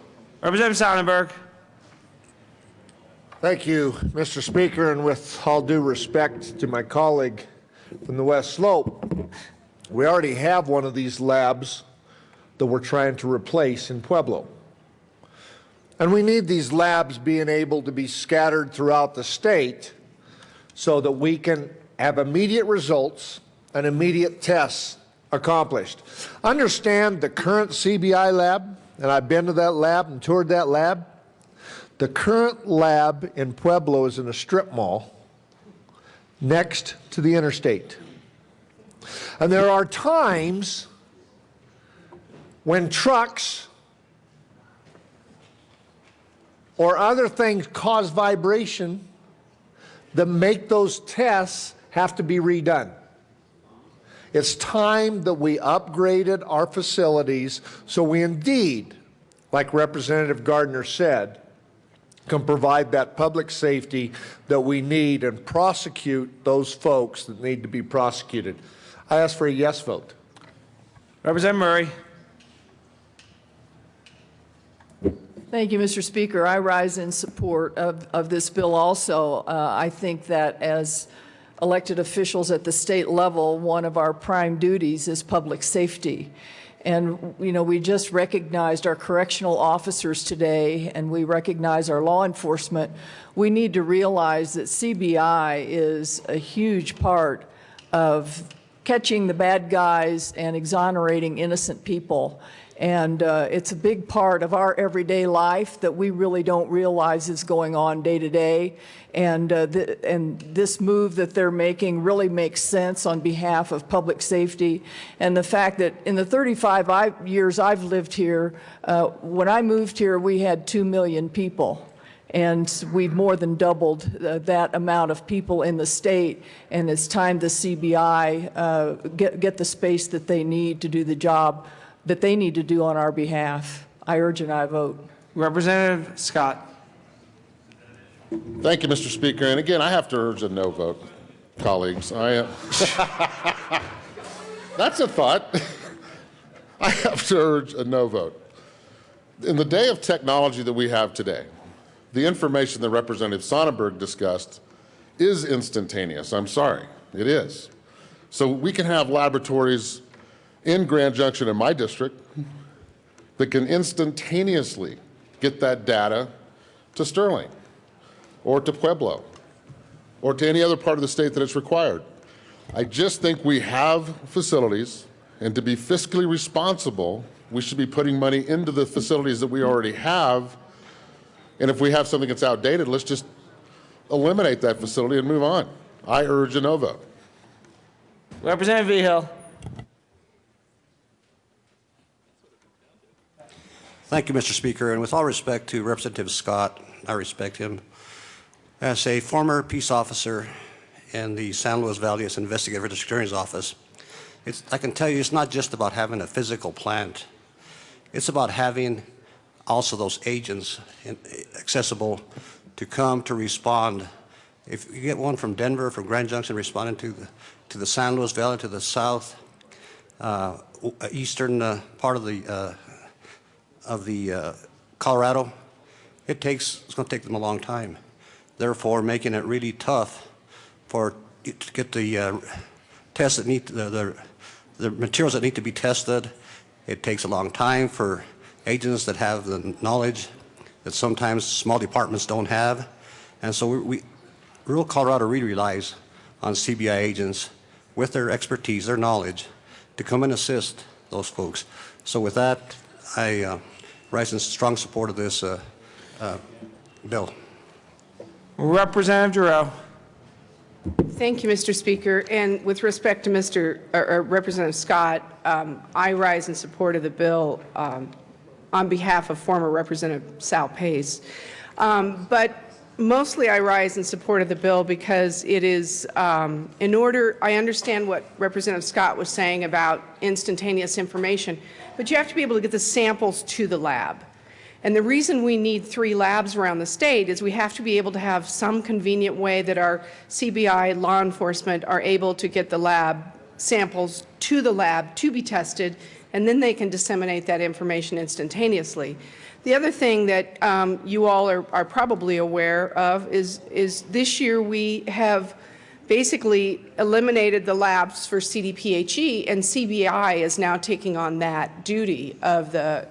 Representative Sonnenberg. Thank you, Mr. Speaker, and with all due respect to my colleague from the West Slope, we already have one of these labs that we're trying to replace in Pueblo. And we need these labs being able to be scattered throughout the state so that we can have immediate results and immediate tests accomplished. Understand the current CBI lab, and I've been to that lab and toured that lab. The current lab in Pueblo is in a strip mall next to the interstate. And there are times when trucks or other things cause vibration that make those tests have to be redone. It's time that we upgraded our facilities so we indeed, like Representative Gardner said, can provide that public safety that we need and prosecute those folks that need to be prosecuted. I ask for a yes vote. Representative Murray. Thank you, Mr. Speaker. I rise in support of this bill also. I think that as elected officials at the state level, one of our prime duties is public safety. And, you know, we just recognized our correctional officers today, and we recognize our law enforcement. We need to realize that CBI is a huge part of catching the bad guys and exonerating innocent people. And it's a big part of our everyday life that we really don't realize is going on day to day. And this move that they're making really makes sense on behalf of public safety. And the fact that in the 35 years I've lived here, when I moved here, we had 2 million people. And we've more than doubled that amount of people in the state. And it's time the CBI get the space that they need to do the job that they need to do on our behalf. I urge an aye vote. Representative Scott. Thank you, Mr. Speaker. And again, I have to urge a no vote, colleagues. That's a thought. I have to urge a no vote. In the day of technology that we have today, the information that Representative Sonnenberg discussed is instantaneous. I'm sorry, it is. So we can have laboratories in Grand Junction in my district that can instantaneously get that data to Sterling or to Pueblo or to any other part of the state that it's required. I just think we have facilities, and to be fiscally responsible, we should be putting money into the facilities that we already have. And if we have something that's outdated, let's just eliminate that facility and move on. I urge a no vote. Representative Vigil. Thank you, Mr. Speaker. And with all respect to Representative Scott, I respect him. As a former peace officer in the San Luis Valley Investigative District Attorney's Office, I can tell you it's not just about having a physical plant. It's about having also those agents accessible to come to respond. If you get one from Denver, from Grand Junction, responding to the San Luis Valley, to the south, eastern part of the Colorado, it's going to take them a long time. Therefore, making it really tough to get the tests that need the materials that need to be tested. It takes a long time for agents that have the knowledge that sometimes small departments don't have, and so rural Colorado really relies on CBI agents with their expertise, their knowledge, to come and assist those folks. So with that, I rise in strong support of this bill. Representative Giroux. Thank you, Mr. Speaker. And with respect to Representative Scott, I rise in support of the bill on behalf of former Representative Sal Pace. But mostly I rise in support of the bill because it is I understand what Representative Scott was saying about instantaneous information, but you have to be able to get the samples to the lab. And the reason we need 3 labs around the state is we have to be able to have some convenient way that our CBI law enforcement are able to get the lab samples to the lab to be tested, and then they can disseminate that information instantaneously. The other thing that you all are probably aware of is this year we have basically eliminated the labs for CDPHE, and CBI is now taking on that duty of the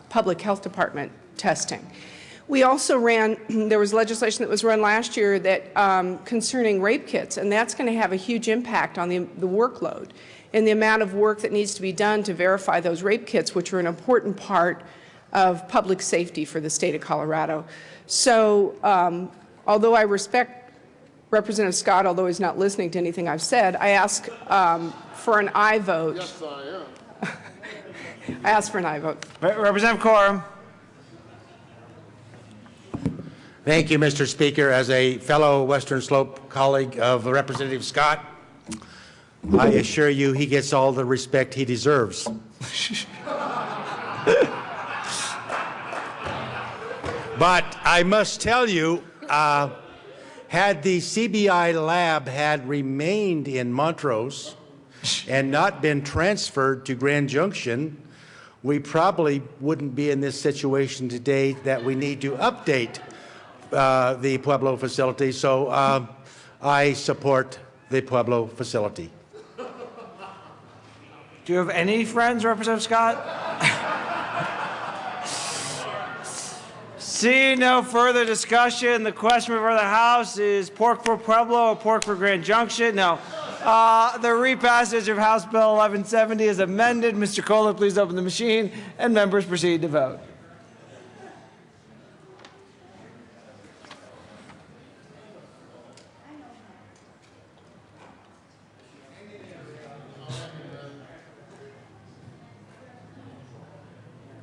Public Health Department testing. We also there was legislation that was run last year that concerning rape kits, and that's going to have a huge impact on the workload and the amount of work that needs to be done to verify those rape kits, which are an important part of public safety for the state of Colorado. So although I respect Representative Scott, although he's not listening to anything I've said, I ask for an aye vote. Yes, I am. I ask for an aye vote. Representative Corum. Thank you, Mr. Speaker. As a fellow Western Slope colleague of Representative Scott, I assure you he gets all the respect he deserves. But I must tell you, had the CBI lab had remained in Montrose and not been transferred to Grand Junction, we probably wouldn't be in this situation today that we need to update the Pueblo facility. So I support the Pueblo facility. Do you have any friends, Representative Scott? Seeing no further discussion, the question before the House is pork for Pueblo or pork for Grand Junction? No. The repassage of House Bill 1170 is amended. Mr. Kohler, please open the machine, and members proceed to vote.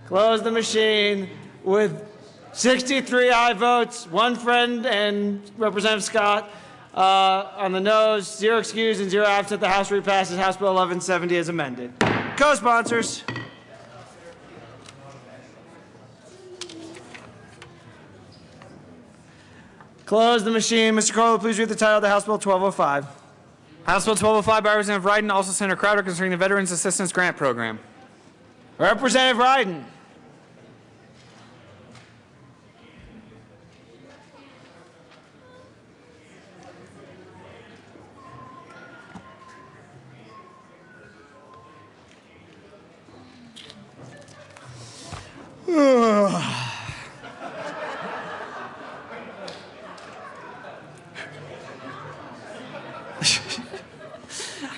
Close the machine with 63 aye votes, one friend and Representative Scott on the nose, 0 excused and 0 absent. The House repasses House Bill 1170 as amended. Co-sponsors. Close the machine. Mr. Kohler, please read the title of the House Bill 1205. House Bill 1205 by Representative Ryden, also Senator Crowder, concerning the Veterans Assistance Grant Program. Representative Ryden.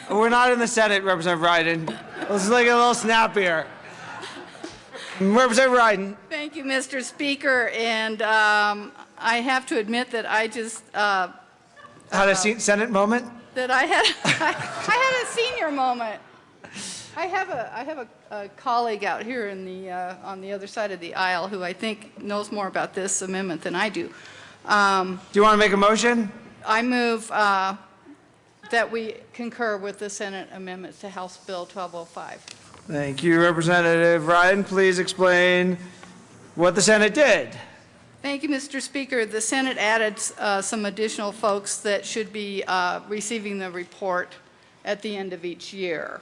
We're not in the Senate, Representative Ryden. Let's make it a little snappier. Representative Ryden. Thank you, Mr. Speaker. And I have to admit that I just Had a Senate moment? that I had I had a senior moment. I have a colleague out here in the on the other side of the aisle who I think knows more about this amendment than I do. Do you want to make a motion? I move that we concur with the Senate amendments to House Bill 1205. Thank you, Representative Ryden. Please explain what the Senate did. Thank you, Mr. Speaker. The Senate added some additional folks that should be receiving the report at the end of each year.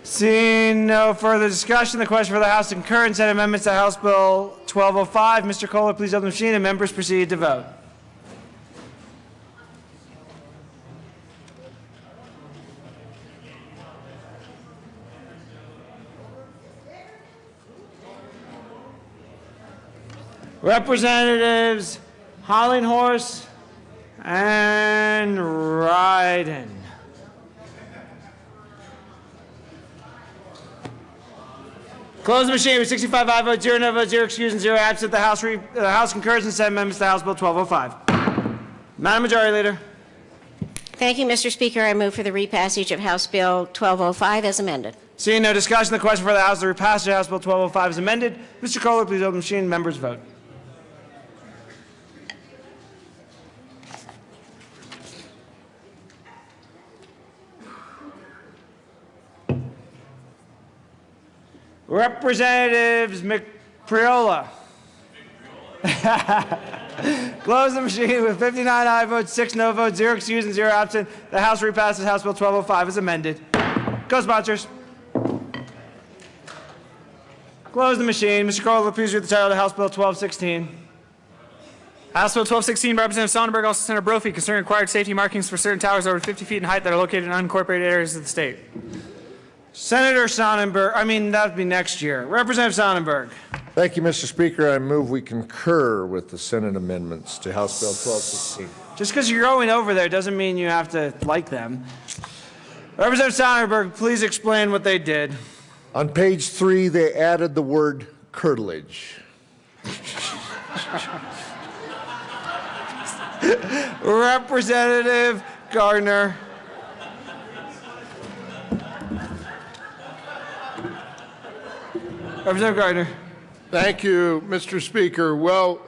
Seeing no further discussion, the question for the House to concur and Senate amendments to House Bill 1205. Mr. Kohler, please open the machine, and members proceed to vote. Representatives Hollinghorse and Ryden. Close the machine with 65 aye votes, 0 no votes, 0 excused, and 0 absent. The House concurs and Senate amendments to House Bill 1205. Madam Majority Leader. Thank you, Mr. Speaker. I move for the repassage of House Bill 1205 as amended. Seeing no discussion, the question for the House to repassage of House Bill 1205 is amended. Mr. Kohler, please open the machine. Members vote. Representatives McPriola. Close the machine with 59 aye votes, 6 no votes, 0 excused, and 0 absent. The House repasses House Bill 1205 as amended. Co-sponsors. Close the machine. Mr. Kohler, please read the title of the House Bill 1216. House Bill 1216 by Representative Sonnenberg, also Senator Brophy, concerning required safety markings for certain towers over 50 feet in height that are located in unincorporated areas of the state. Senator Sonnenberg, that would be next year. Representative Sonnenberg. Thank you, Mr. Speaker. I move we concur with the Senate amendments to House Bill 1216. Just because you're going over there doesn't mean you have to like them. Representative Sonnenberg, please explain what they did. On page 3, they added the word curtilage. Representative Gardner. Representative Gardner. Thank you, Mr. Speaker. Well,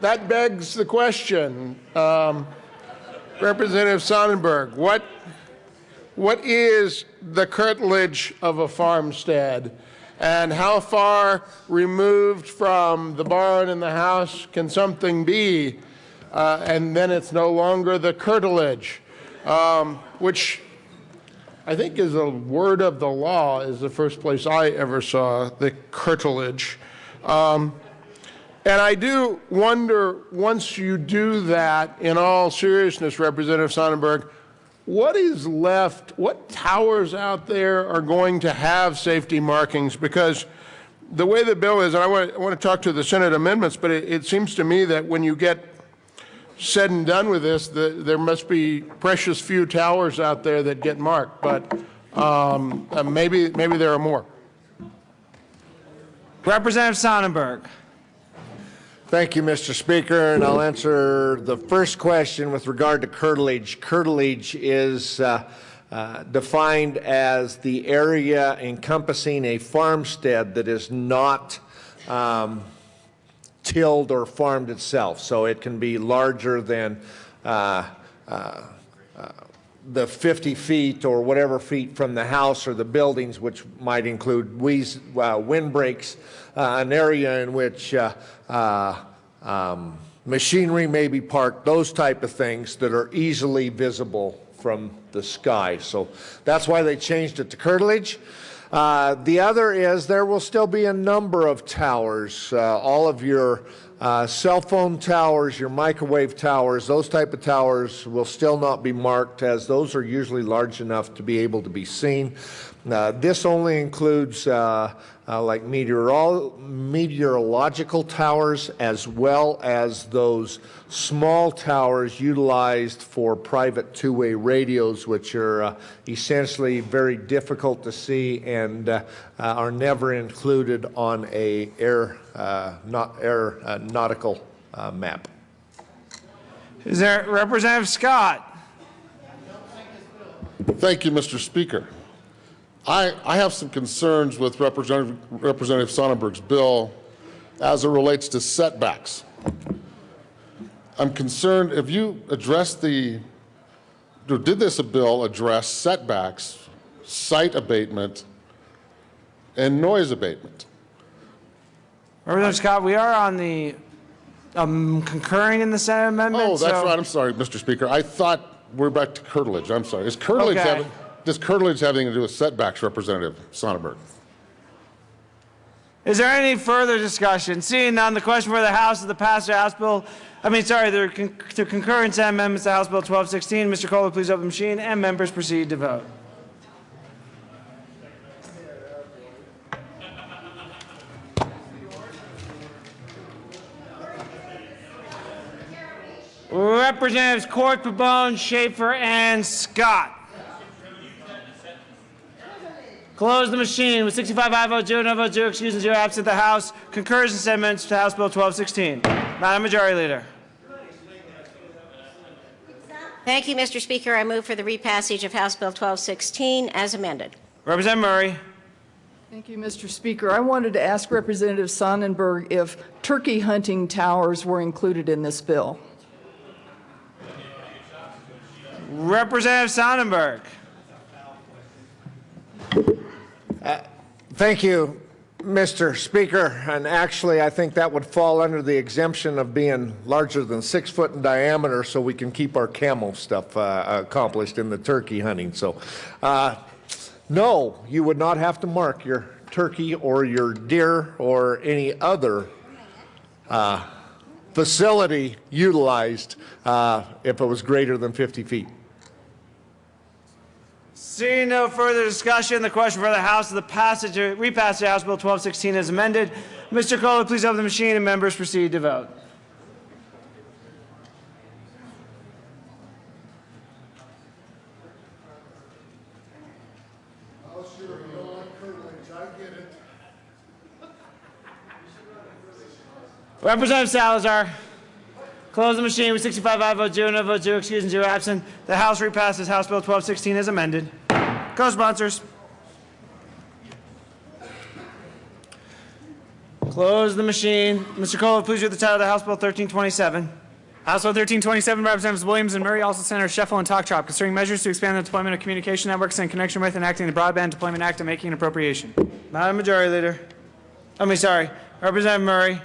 that begs the question, Representative Sonnenberg, what is the curtilage of a farmstead, and how far removed from the barn and the house can something be, and then it's no longer the curtilage, which I think is a word of the law, is the first place I ever saw the curtilage. And I do wonder, once you do that, in all seriousness, Representative Sonnenberg, what is left, what towers out there are going to have safety markings? Because the way the bill is, and I want to talk to the Senate amendments, but it seems to me that when you get said and done with this, there must be precious few towers out there that get marked, but maybe there are more. Representative Sonnenberg. Thank you, Mr. Speaker, and I'll answer the first question with regard to curtilage. Curtilage is defined as the area encompassing a farmstead that is not tilled or farmed itself. So it can be larger than the 50 feet or whatever feet from the house or the buildings, which might include windbreaks, an area in which machinery may be parked, those type of things that are easily visible from the sky. So that's why they changed it to curtilage. The other is there will still be a number of towers, all of your cell phone towers, your microwave towers, those type of towers will still not be marked, as those are usually large enough to be able to be seen. This only includes like meteorological towers, as well as those small towers utilized for private two-way radios, which are essentially very difficult to see and are never included on a nautical map. Is there Representative Scott? Thank you, Mr. Speaker. I have some concerns with Representative Sonnenberg's bill as it relates to setbacks. I'm concerned if you did this bill address setbacks, site abatement, and noise abatement? Representative Scott, we are on the concurring in the Senate amendment. Oh, that's right. I'm sorry, Mr. Speaker. I thought we're back to curtilage. I'm sorry. Does curtilage have anything to do with setbacks, Representative Sonnenberg? Is there any further discussion? Seeing none, the question for the House is the passage of House Bill, to concurrence and amendments to House Bill 1216. Mr. Kohler, please open the machine, and members proceed to vote. Representatives Court, Pabon, Schaefer, and Scott. Close the machine with 65 aye votes, 0 no votes, 0 excused, and 0 absent. The House concurs in amendments to House Bill 1216. Madam Majority Leader. Thank you, Mr. Speaker. I move for the repassage of House Bill 1216 as amended. Representative Murray. Thank you, Mr. Speaker. I wanted to ask Representative Sonnenberg if turkey hunting towers were included in this bill. Representative Sonnenberg. Thank you, Mr. Speaker. And actually, I think that would fall under the exemption of being larger than 6 foot in diameter, so we can keep our camel stuff accomplished in the turkey hunting. So, no, you would not have to mark your turkey or your deer or any other facility utilized if it was greater than 50 feet. Seeing no further discussion, the question for the House is the repassage of House Bill 1216 as amended. Mr. Kohler, please open the machine, and members proceed to vote. Representative Salazar. Close the machine with 65 aye votes, 0 no votes, 0 excused, and 0 absent. The House repasses House Bill 1216 as amended. Co-sponsors. Close the machine. Mr. Kohler, please read the title of the House Bill 1327. House Bill 1327, Representatives Williams and Murray, also Senators Sheffel and Talktrop, concerning measures to expand the deployment of communication networks in connection with enacting the Broadband Deployment Act and making an appropriation. Madam Majority Leader. Representative Murray.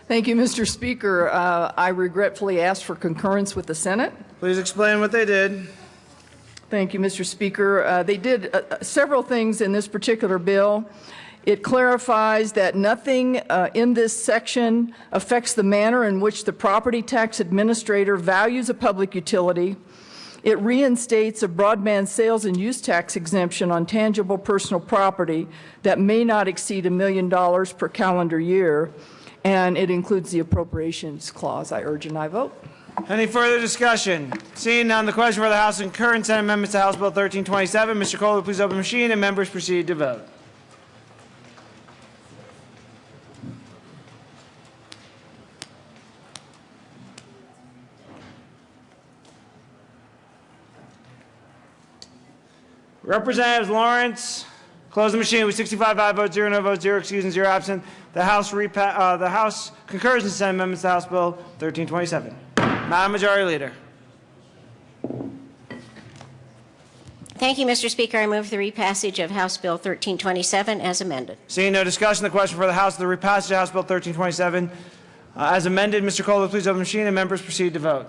Thank you, Mr. Speaker. I regretfully ask for concurrence with the Senate. Please explain what they did. Thank you, Mr. Speaker. They did several things in this particular bill. It clarifies that nothing in this section affects the manner in which the property tax administrator values a public utility. It reinstates a broadband sales and use tax exemption on tangible personal property that may not exceed $1 million per calendar year. And it includes the appropriations clause. I urge an aye vote. Any further discussion? Seeing none, the question for the House and concurrent Senate amendments to House Bill 1327. Mr. Kohler, please open the machine, and members proceed to vote. Representatives Lawrence, close the machine with 65 aye votes, 0 no votes, 0 excused, and 0 absent. The House concurs in Senate amendments to House Bill 1327. Madam Majority Leader. Thank you, Mr. Speaker. I move the repassage of House Bill 1327 as amended. Seeing no discussion, the question for the House, the repassage of House Bill 1327 as amended. Mr. Kohler, please open the machine, and members proceed to vote.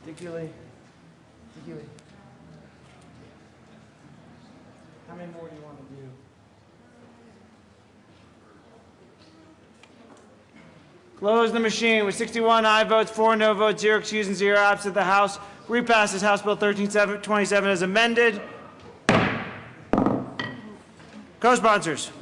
Dick Healy. How many more do you want to do? Close the machine with 61 aye votes, 4 no votes, 0 excused, and 0 absent. The House repasses House Bill 1327 as amended. Co-sponsors.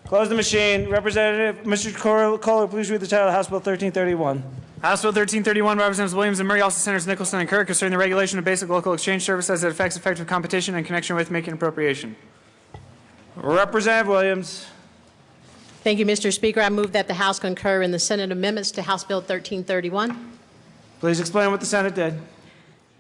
Close the machine. Representative Mr. Kohler, please read the title of House Bill 1331. House Bill 1331, Representatives Williams and Murray, also Senators Nicholson and Kirk, concerning the regulation of basic local exchange services as it affects effective competition in connection with making appropriation. Representative Williams. Thank you, Mr. Speaker. I move that the House concur in the Senate amendments to House Bill 1331. Please explain what the Senate did.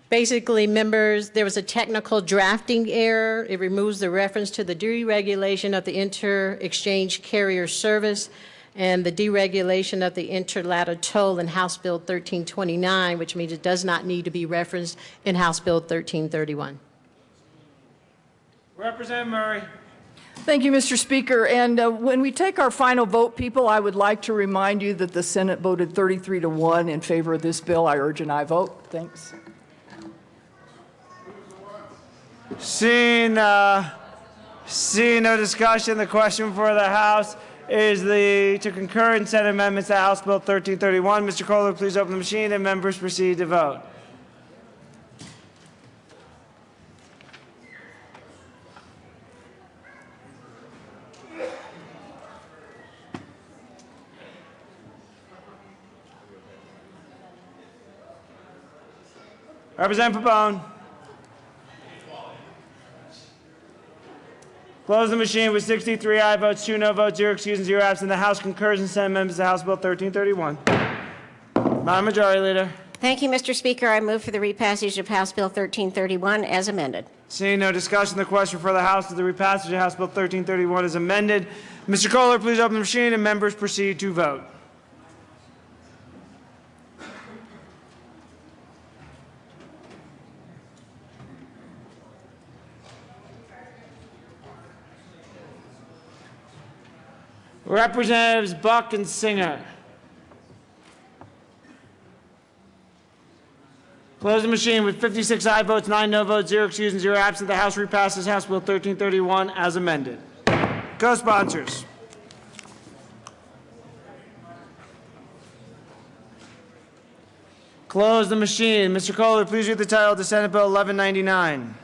Basically, members, there was a technical drafting error. It removes the reference to the deregulation of the inter-exchange carrier service and the deregulation of the interlateral toll in House Bill 1329, which means it does not need to be referenced in House Bill 1331. Representative Murray. Thank you, Mr. Speaker. And when we take our final vote, people, I would like to remind you that the Senate voted 33-1 in favor of this bill. I urge an aye vote. Thanks. Seeing no discussion, the question for the House is to concur in Senate amendments to House Bill 1331. Mr. Kohler, please open the machine, and members proceed to vote. Representative Pabon. Close the machine with 63 aye votes, 2 no votes, 0 excused, and 0 absent. The House concurs in Senate amendments to House Bill 1331. Madam Majority Leader. Thank you, Mr. Speaker. I move for the repassage of House Bill 1331 as amended. Seeing no discussion, the question for the House is the repassage of House Bill 1331 is amended. Mr. Kohler, please open the machine, and members proceed to vote. Representatives Buck and Singer. Close the machine with 56 aye votes, 9 no votes, 0 excused, and 0 absent. The House repasses House Bill 1331 as amended. Co-sponsors. Close the machine. Mr. Kohler, please read the title of the Senate Bill 1199.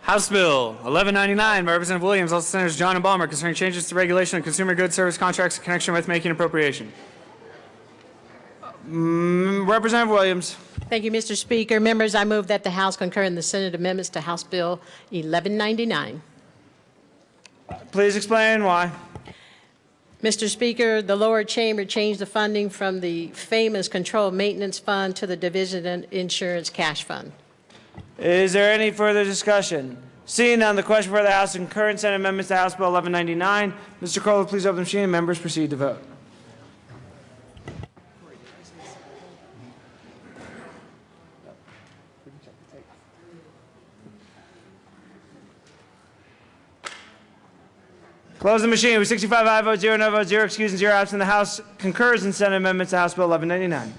House Bill 1199 by Representative Williams, also Senators John and Balmer, concerning changes to regulation of consumer goods service contracts in connection with making appropriation. Representative Williams. Thank you, Mr. Speaker. Members, I move that the House concur in the Senate amendments to House Bill 1199. Please explain why. Mr. Speaker, the lower chamber changed the funding from the famous Controlled Maintenance Fund to the Division Insurance Cash Fund. Is there any further discussion? Seeing none, the question for the House and concurrent Senate amendments to House Bill 1199. Mr. Kohler, please open the machine, and members proceed to vote. Close the machine with 65 aye votes, 0 no votes, 0 excused, and 0 absent. The House concurs in Senate amendments to House Bill 1199.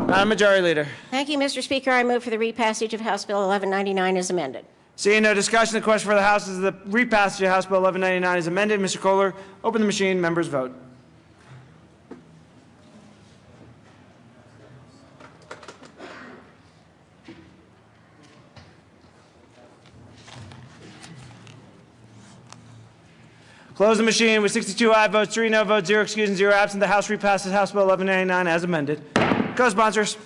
Madam Majority Leader. Thank you, Mr. Speaker. I move for the repassage of House Bill 1199 as amended. Seeing no discussion, the question for the House is the repassage of House Bill 1199 is amended. Mr. Kohler, open the machine. Members vote. Close the machine with 62 aye votes, 3 no votes, 0 excused, and 0 absent. The House repasses House Bill 1199 as amended. Co-sponsors.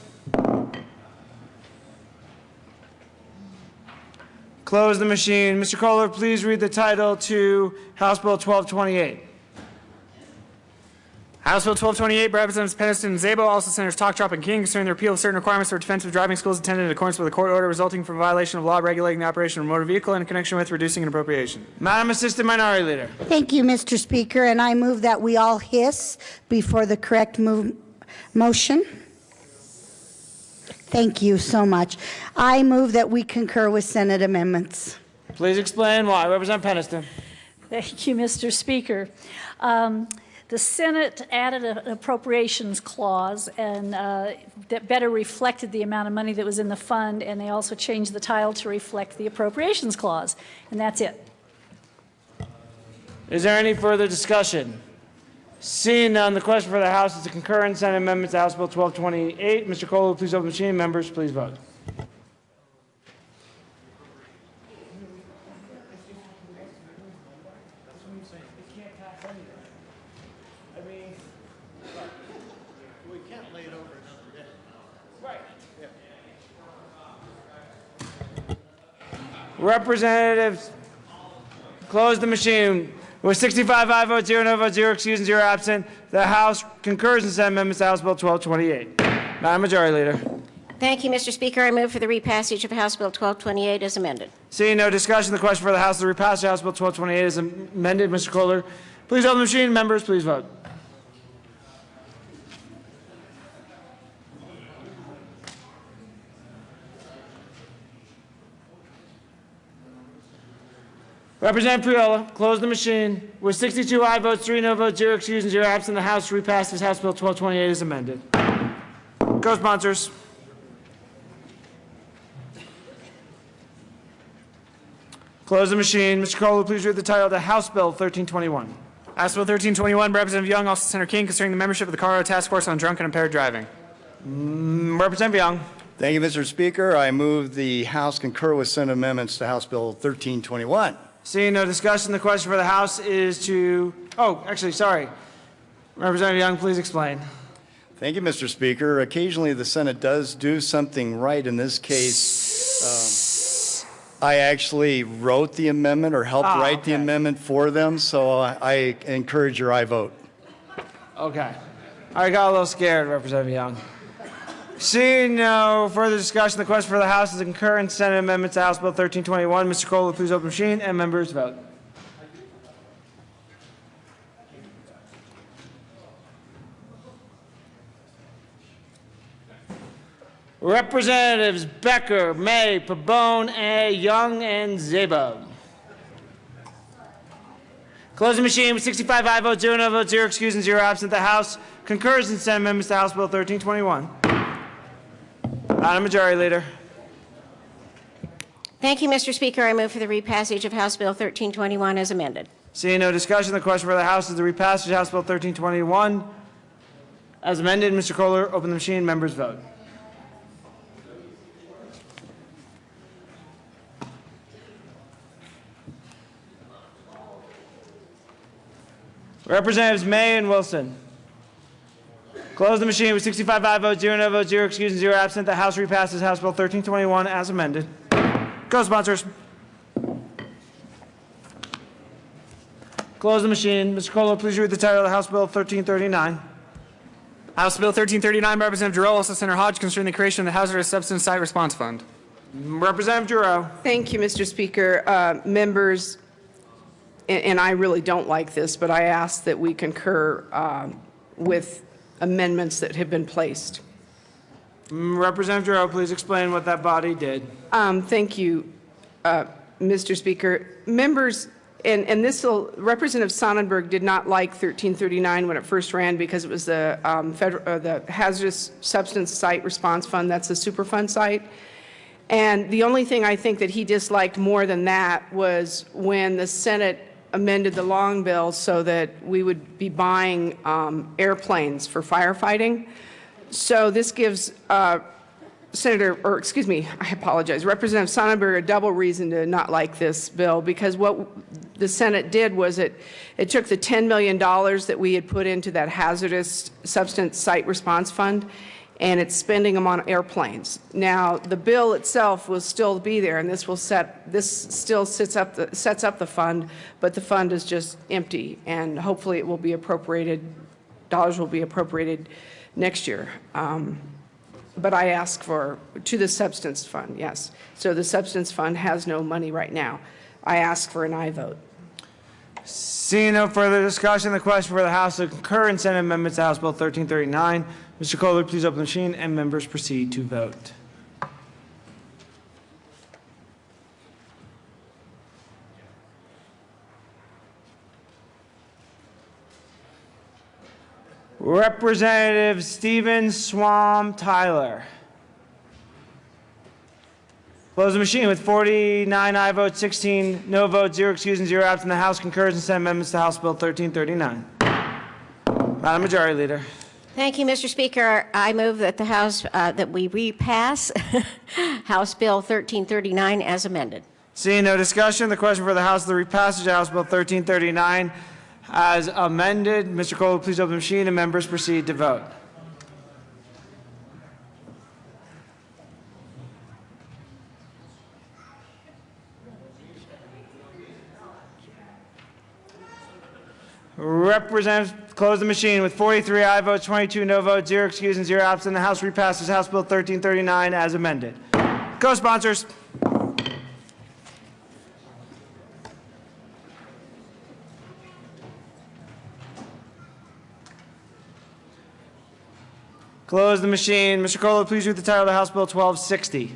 Close the machine. Mr. Kohler, please read the title to House Bill 1228. House Bill 1228 by Representatives Peniston and Zabo, also Senators Talk, Trop, and King, concerning the repeal of certain requirements for defensive driving schools attended in accordance with a court order resulting from violation of law regulating the operation of a motor vehicle in connection with reducing an appropriation. Madam Assistant Minority Leader. Thank you, Mr. Speaker, and I move that we all hiss before the correct motion. Thank you so much. I move that we concur with Senate amendments. Please explain why. Representative Peniston. Thank you, Mr. Speaker. The Senate added an appropriations clause and that better reflected the amount of money that was in the fund, and they also changed the title to reflect the appropriations clause, and that's it. Is there any further discussion? Seeing none, the question for the House is to concur in Senate amendments to House Bill 1228. Mr. Kohler, please open the machine. Members, please vote. Representatives, close the machine. With 65 aye votes, 0 no votes, 0 excused, and 0 absent, the House concurs in Senate amendments to House Bill 1228. Madam Majority Leader. Thank you, Mr. Speaker. I move for the repassage of House Bill 1228 as amended. Seeing no discussion, the question for the House is the repassage of House Bill 1228 is amended. Mr. Kohler, please open the machine. Members, please vote. Representative Priola, close the machine. With 62 aye votes, 3 no votes, 0 excused, and 0 absent, the House repasses House Bill 1228 as amended. Co-sponsors. Close the machine. Mr. Kohler, please read the title to House Bill 1321. House Bill 1321, Representative Young, also Senator King, concerning the membership of the Colorado Task Force on Drunk and Impaired Driving. Representative Young. Thank you, Mr. Speaker. I move the House concur with Senate amendments to House Bill 1321. Seeing no discussion, the question for the House is to, sorry. Representative Young, please explain. Thank you, Mr. Speaker. Occasionally the Senate does do something right. In this case, I actually wrote the amendment or helped write the amendment for them, so I encourage your aye vote. Okay. I got a little scared, Representative Young. Seeing no further discussion, the question for the House is to concur in Senate amendments to House Bill 1321. Mr. Kohler, please open the machine, and members vote. Representatives Becker, May, Pabon, A, Young, and Zabo. Close the machine with 65 aye votes, 0 no votes, 0 excused, and 0 absent. The House concurs in Senate amendments to House Bill 1321. Madam Majority Leader. Thank you, Mr. Speaker. I move for the repassage of House Bill 1321 as amended. Seeing no discussion, the question for the House is the repassage of House Bill 1321 as amended. Mr. Kohler, open the machine. Members vote. Representatives May and Wilson. Close the machine with 65 aye votes, 0 no votes, 0 excused, and 0 absent. The House repasses House Bill 1321 as amended. Co-sponsors. Close the machine. Mr. Kohler, please read the title of the House Bill 1339. House Bill 1339 by Representative Giroux, also Senator Hodge, concerning the creation of the Hazardous Substance Site Response Fund. Representative Giroux. Thank you, Mr. Speaker. Members, and I really don't like this, but I ask that we concur with amendments that have been placed. Representative Giroux, please explain what that body did. Thank you, Mr. Speaker. Members, and this will, Representative Sonnenberg did not like 1339 when it first ran because it was the Hazardous Substance Site Response Fund. That's a Superfund site. And the only thing I think that he disliked more than that was when the Senate amended the long bill so that we would be buying airplanes for firefighting. So this gives Representative Sonnenberg a double reason to not like this bill, because what the Senate did was it took the $10 million that we had put into that hazardous substance site response fund, and it's spending them on airplanes. Now, the bill itself will still be there, and this still sets up the fund, but the fund is just empty, and hopefully it will be appropriated, dollars will be appropriated next year. But I ask to the substance fund, yes. So the substance fund has no money right now. I ask for an aye vote. Seeing no further discussion, the question for the House to concur in Senate amendments to House Bill 1339. Mr. Kohler, please open the machine, and members proceed to vote. Representative Stephen Swam Tyler. Close the machine with 49 aye votes, 16 no votes, 0 excused, and 0 absent. The House concurs in Senate amendments to House Bill 1339. Madam Majority Leader. Thank you, Mr. Speaker. I move that the House, that we repass House Bill 1339 as amended. Seeing no discussion, the question for the House is the repassage of House Bill 1339 as amended. Mr. Kohler, please open the machine, and members proceed to vote. Representatives, close the machine with 43 aye votes, 22 no votes, 0 excused, and 0 absent. The House repasses House Bill 1339 as amended. Co-sponsors. Close the machine. Mr. Kohler, please read the title of the House Bill 1260.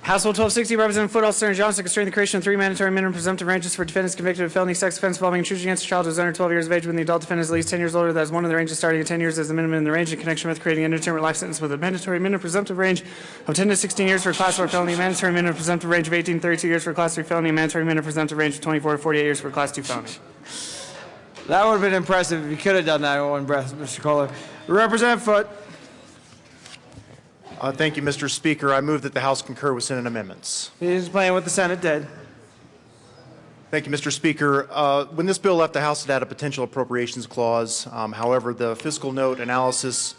House Bill 1260, Representative Footall, Senator Johnson, concerning the creation of 3 mandatory minimum presumptive ranges for defendants convicted of felony sex offense involving intrusion against a child who is under 12 years of age when the adult defendant is at least 10 years older. That is one of the ranges starting at 10 years as the minimum in the range in connection with creating an indeterminate life sentence with a mandatory minimum presumptive range of 10 to 16 years for a class 4 felony, a mandatory minimum presumptive range of 18 to 32 years for a class 3 felony, a mandatory minimum presumptive range of 24 to 48 years for a class 2 felony. That would have been impressive if you could have done that in one breath, Mr. Kohler. Representative Foote. Thank you, Mr. Speaker. I move that the House concur with Senate amendments. He's playing what the Senate did. Thank you, Mr. Speaker. When this bill left the House, it had a potential appropriations clause. However, the fiscal note analysis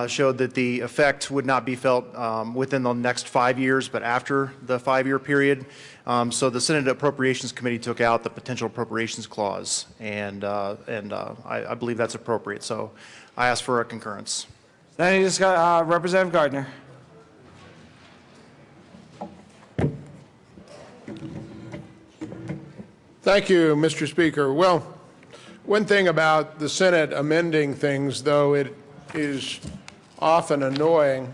showed that the effect would not be felt within the next 5 years, but after the 5-year period. So the Senate Appropriations Committee took out the potential appropriations clause, and I believe that's appropriate. So I ask for a concurrence. Then Representative Gardner. Thank you, Mr. Speaker. Well, one thing about the Senate amending things, though it is often annoying,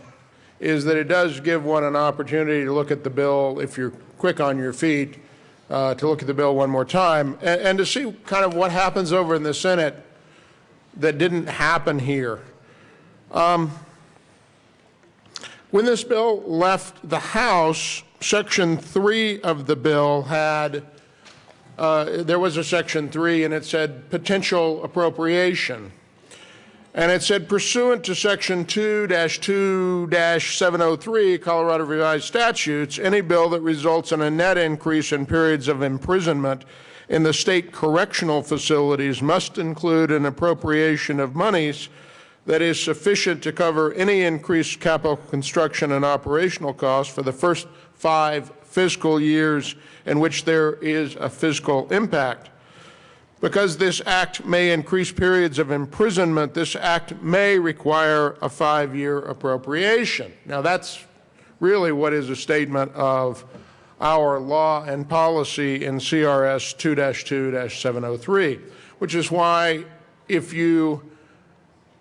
is that it does give one an opportunity to look at the bill, if you're quick on your feet, to look at the bill one more time, and to see kind of what happens over in the Senate that didn't happen here. When this bill left the House, Section 3 of the bill had, there was a Section 3, and it said potential appropriation. And it said, pursuant to Section 2-2-703 Colorado Revised Statutes, any bill that results in a net increase in periods of imprisonment in the state correctional facilities must include an appropriation of monies that is sufficient to cover any increased capital construction and operational costs for the first 5 fiscal years in which there is a fiscal impact. Because this act may increase periods of imprisonment, this act may require a 5-year appropriation. Now, that's really what is a statement of our law and policy in CRS 2-2-703, which is why if you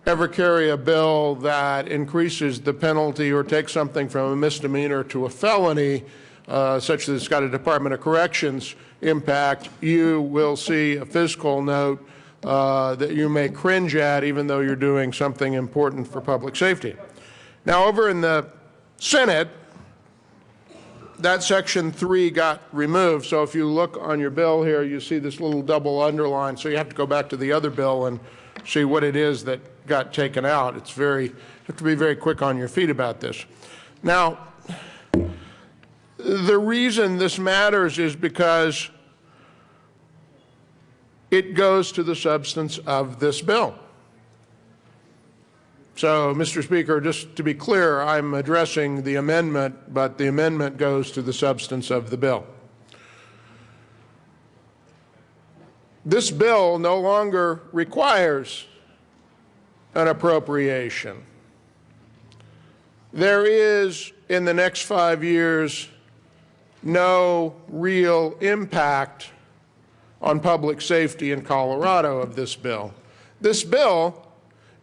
ever carry a bill that increases the penalty or takes something from a misdemeanor to a felony, such that it's got a Department of Corrections impact, you will see a fiscal note that you may cringe at, even though you're doing something important for public safety. Now, over in the Senate, that section 3 got removed. So if you look on your bill here, you see this little double underline. So you have to go back to the other bill and see what it is that got taken out. It's you have to be very quick on your feet about this. Now, the reason this matters is because it goes to the substance of this bill. So, Mr. Speaker, just to be clear, I'm addressing the amendment, but the amendment goes to the substance of the bill. This bill no longer requires an appropriation. There is, in the next 5 years, no real impact on public safety in Colorado of this bill. This bill,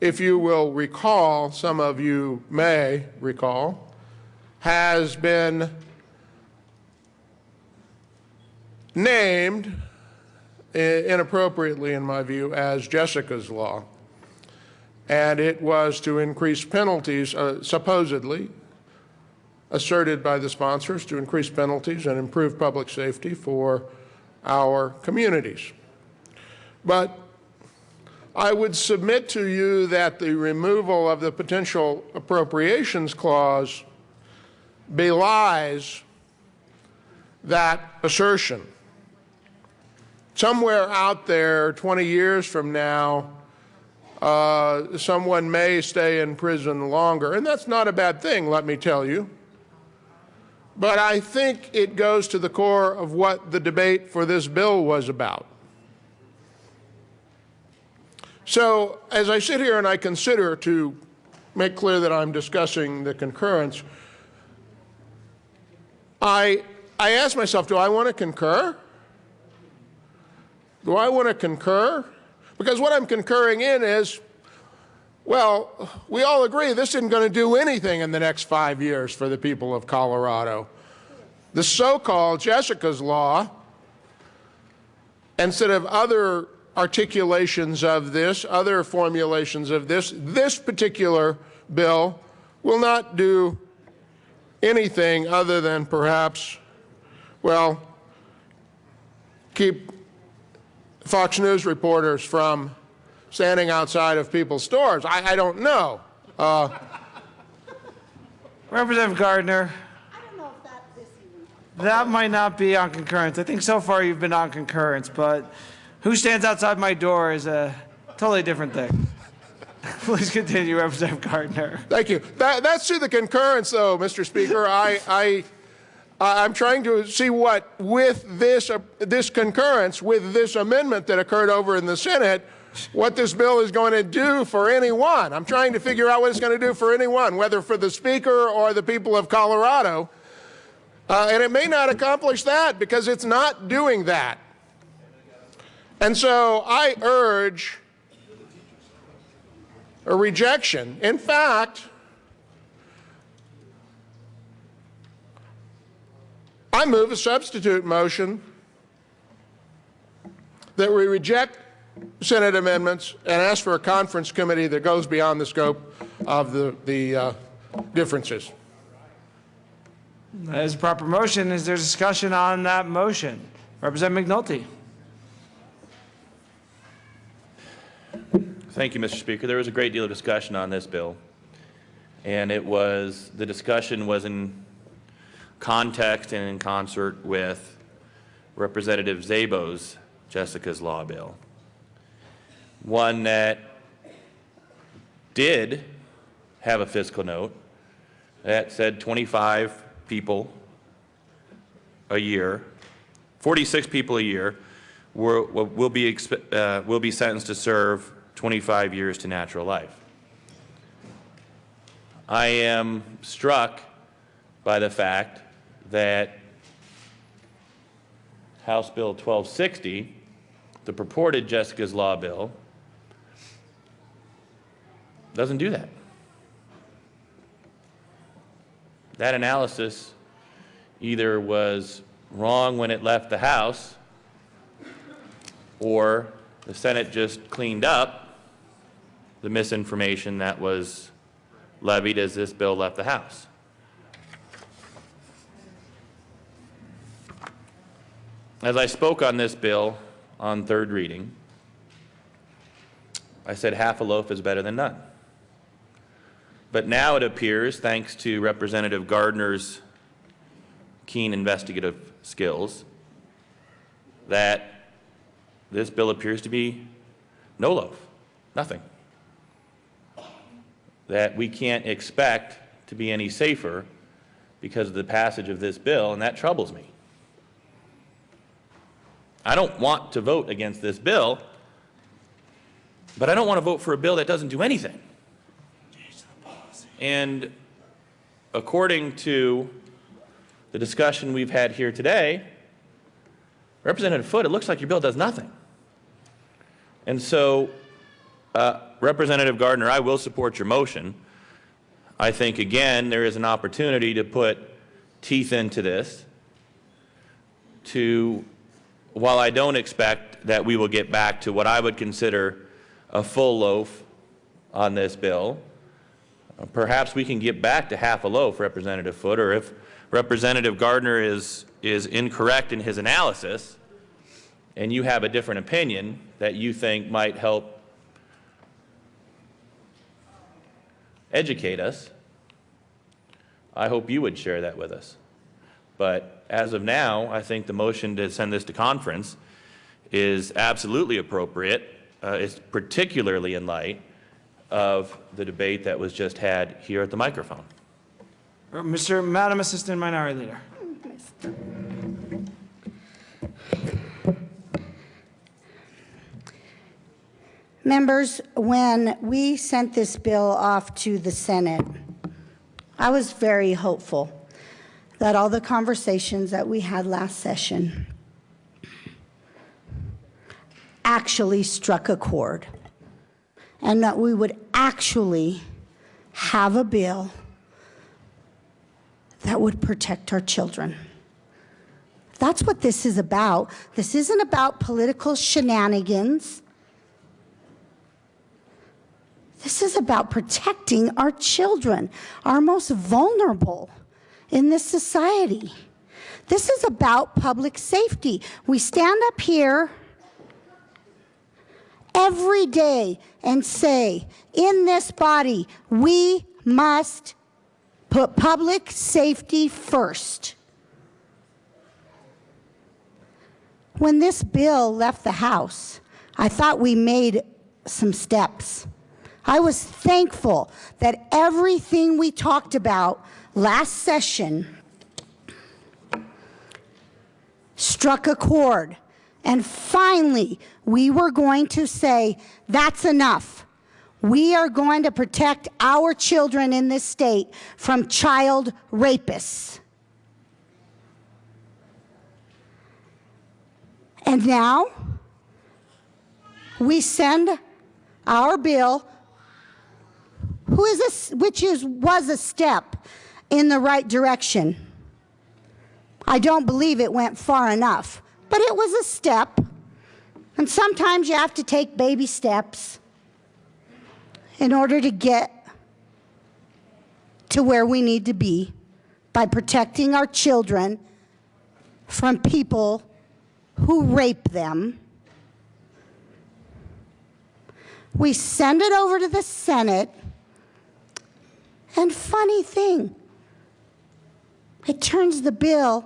if you will recall, some of you may recall, has been named, inappropriately in my view, as Jessica's Law. And it was to increase penalties, supposedly asserted by the sponsors, to increase penalties and improve public safety for our communities. But I would submit to you that the removal of the potential appropriations clause belies that assertion. Somewhere out there, 20 years from now, someone may stay in prison longer, and that's not a bad thing, let me tell you. But I think it goes to the core of what the debate for this bill was about. So, as I sit here and I consider, to make clear that I'm discussing the concurrence, I ask myself, do I want to concur? Do I want to concur? Because what I'm concurring in is, well, we all agree this isn't going to do anything in the next 5 years for the people of Colorado. The so-called Jessica's Law, instead of other articulations of this, other formulations of this particular bill will not do anything other than perhaps, well, keep Fox News reporters from standing outside of people's stores. I don't know. Representative Gardner. That might not be on concurrence. I think so far you've been on concurrence, but who stands outside my door is a totally different thing. Please continue, Representative Gardner. Thank you. That's to the concurrence, though, Mr. Speaker. I'm trying to see what, with this concurrence, with this amendment that occurred over in the Senate, what this bill is going to do for anyone. I'm trying to figure out what it's going to do for anyone, whether for the Speaker or the people of Colorado. And it may not accomplish that because it's not doing that. And so I urge a rejection. In fact, I move a substitute motion that we reject Senate amendments and ask for a conference committee that goes beyond the scope of the differences. That is a proper motion. Is there discussion on that motion? Representative McNulty. Thank you, Mr. Speaker. There was a great deal of discussion on this bill, and the discussion was in context and in concert with Representative Szabo's Jessica's Law bill, one that did have a fiscal note that said 25 people a year, 46 people a year will be sentenced to serve 25 years to natural life. I am struck by the fact that House Bill 1260, the purported Jessica's Law bill, doesn't do that. That analysis either was wrong when it left the House, or the Senate just cleaned up the misinformation that was levied as this bill left the House. as I spoke on this bill on third reading, I said half a loaf is better than none. But now it appears, thanks to Representative Gardner's keen investigative skills, that this bill appears to be no loaf, nothing. That we can't expect to be any safer because of the passage of this bill, and that troubles me. I don't want to vote against this bill, but I don't want to vote for a bill that doesn't do anything. And according to the discussion we've had here today, Representative Foote, it looks like your bill does nothing. And so, Representative Gardner, I will support your motion. I think, again, there is an opportunity to put teeth into this while I don't expect that we will get back to what I would consider a full loaf on this bill, perhaps we can get back to half a loaf, Representative Foote, or if Representative Gardner is incorrect in his analysis and you have a different opinion that you think might help educate us, I hope you would share that with us. But as of now, I think the motion to send this to conference is absolutely appropriate, it's particularly in light of the debate that was just had here at the microphone. Madam Assistant Minority Leader. Members, when we sent this bill off to the Senate, I was very hopeful that all the conversations that we had last session actually struck a chord, and that we would actually have a bill that would protect our children. That's what this is about. This isn't about political shenanigans. This is about protecting our children, our most vulnerable in this society. This is about public safety. We stand up here every day and say, in this body, we must put public safety first. When this bill left the House, I thought we made some steps. I was thankful that everything we talked about last session struck a chord. And finally, we were going to say, that's enough. We are going to protect our children in this state from child rapists. And now, we send our bill, was a step in the right direction. I don't believe it went far enough, but it was a step. And sometimes you have to take baby steps in order to get to where we need to be by protecting our children from people who rape them. We send it over to the Senate, and funny thing, it turns the bill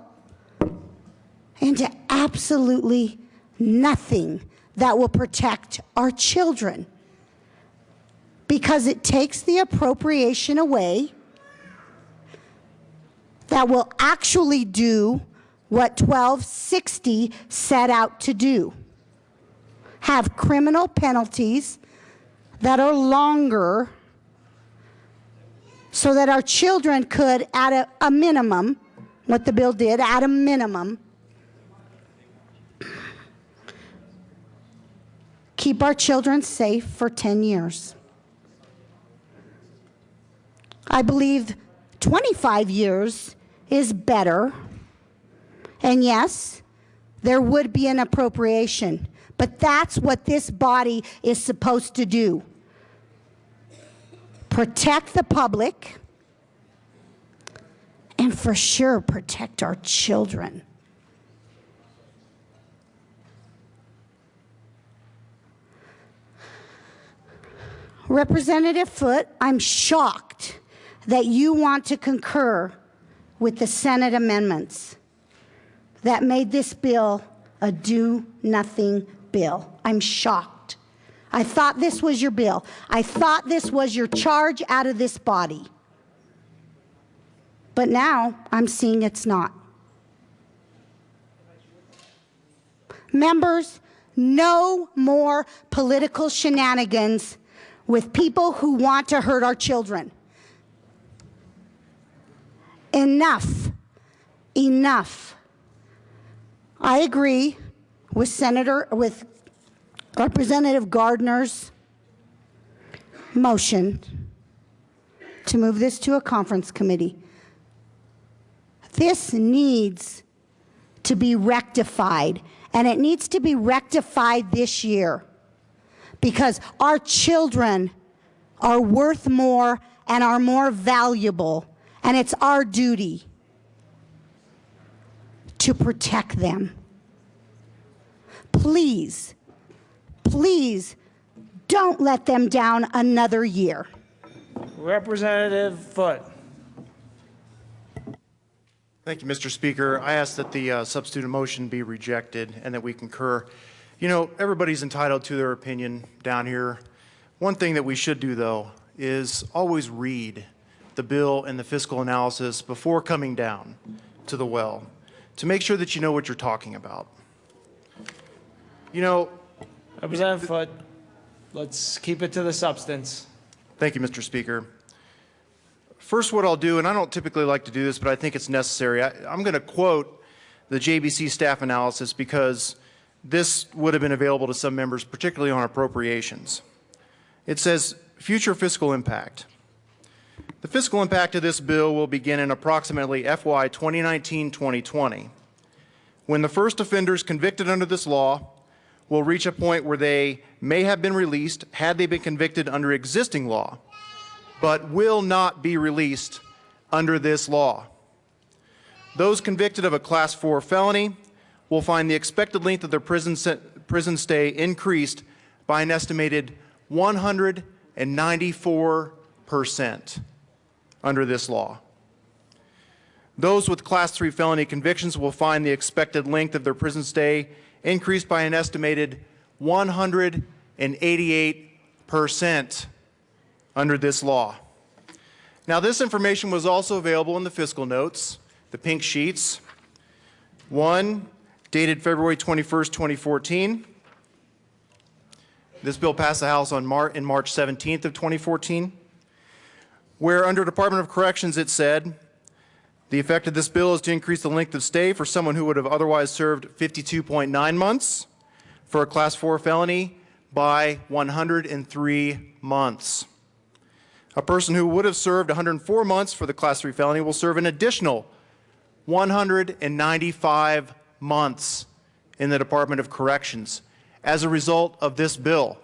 into absolutely nothing that will protect our children, because it takes the appropriation away that will actually do what 1260 set out to do: have criminal penalties that are longer, so that our children could, at a minimum, what the bill did, at a minimum, keep our children safe for 10 years. I believe 25 years is better. And yes, there would be an appropriation, but that's what this body is supposed to do: protect the public, and for sure protect our children. Representative Foote, I'm shocked that you want to concur with the Senate amendments that made this bill a do-nothing bill. I'm shocked. I thought this was your bill. I thought this was your charge out of this body. But now I'm seeing it's not. Members, no more political shenanigans with people who want to hurt our children. Enough. Enough. I agree with Representative Gardner's motion to move this to a conference committee. This needs to be rectified, and it needs to be rectified this year because our children are worth more and are more valuable, and it's our duty to protect them. Please, please don't let them down another year. Representative Foote. Thank you, Mr. Speaker. I ask that the substitute motion be rejected and that we concur. You know, everybody's entitled to their opinion down here. One thing that we should do, though, is always read the bill and the fiscal analysis before coming down to the well to make sure that you know what you're talking about. You know, Representative Foote, let's keep it to the substance. Thank you, Mr. Speaker. First, what I'll do, and I don't typically like to do this, but I think it's necessary, I'm going to quote the JBC staff analysis because this would have been available to some members, particularly on appropriations. It says, future fiscal impact. The fiscal impact of this bill will begin in approximately FY 2019-2020, when the first offenders convicted under this law will reach a point where they may have been released had they been convicted under existing law, but will not be released under this law. Those convicted of a Class 4 felony will find the expected length of their prison stay increased by an estimated 194% under this law. Those with Class 3 felony convictions will find the expected length of their prison stay increased by an estimated 188% under this law. Now, this information was also available in the fiscal notes, the pink sheets. One dated February 21st, 2014. This bill passed the House on March 17th of 2014, where under Department of Corrections it said, the effect of this bill is to increase the length of stay for someone who would have otherwise served 52.9 months for a Class 4 felony by 103 months. A person who would have served 104 months for the Class 3 felony will serve an additional 195 months in the Department of Corrections as a result of this bill.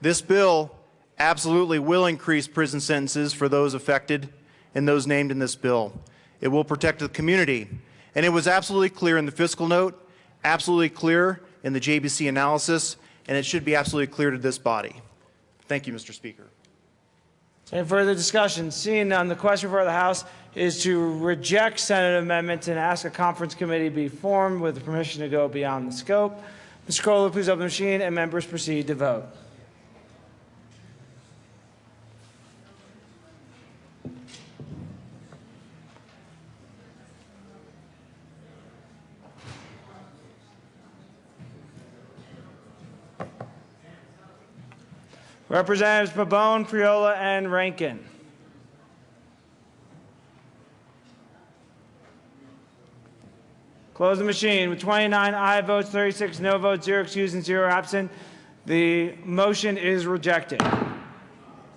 This bill absolutely will increase prison sentences for those affected and those named in this bill. It will protect the community. And it was absolutely clear in the fiscal note, absolutely clear in the JBC analysis, and it should be absolutely clear to this body. Thank you, Mr. Speaker. Any further discussion? Seeing none, the question for the House is to reject Senate amendments and ask a conference committee be formed with permission to go beyond the scope. Mr. Kohler, please open the machine and members proceed to vote. Representatives Pabon, Priola, and Rankin. Close the machine. With 29 aye votes, 36 no votes, 0 excused, and 0 absent, the motion is rejected.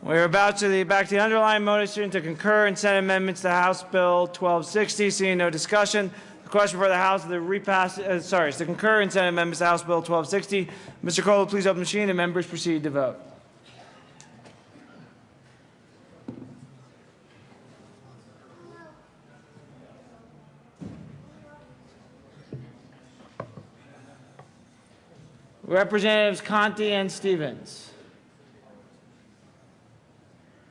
We're about to back to the underlying motion to concur in Senate amendments to House Bill 1260. Seeing no discussion, the question for the House is to concur in Senate amendments to House Bill 1260. Mr. Kohler, please open the machine and members proceed to vote. Representatives Conti and Stevens.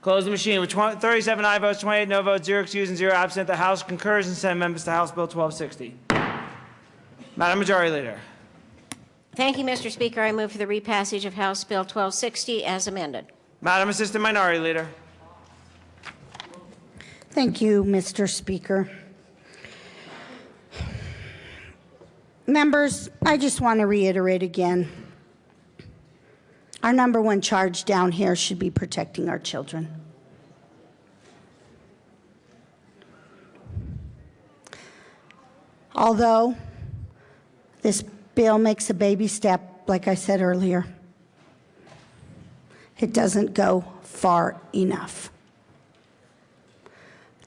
Close the machine. With 37 aye votes, 28 no votes, 0 excused, and 0 absent, the House concurs and sends amendments to House Bill 1260. Madam Majority Leader. Thank you, Mr. Speaker. I move for the repassage of House Bill 1260 as amended. Madam Assistant Minority Leader. Thank you, Mr. Speaker. Members, I just want to reiterate again, our number one charge down here should be protecting our children. Although this bill makes a baby step, like I said earlier, it doesn't go far enough.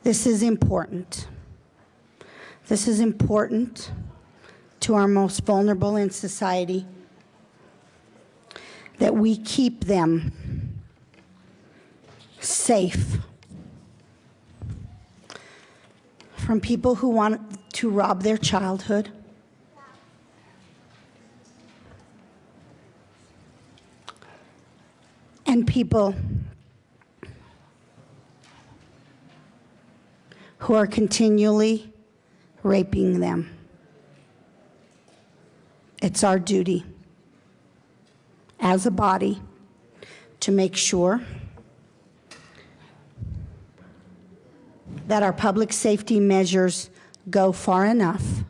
This is important. This is important to our most vulnerable in society, that we keep them safe from people who want to rob their childhood, and people who are continually raping them. It's our duty as a body to make sure that our public safety measures go far enough,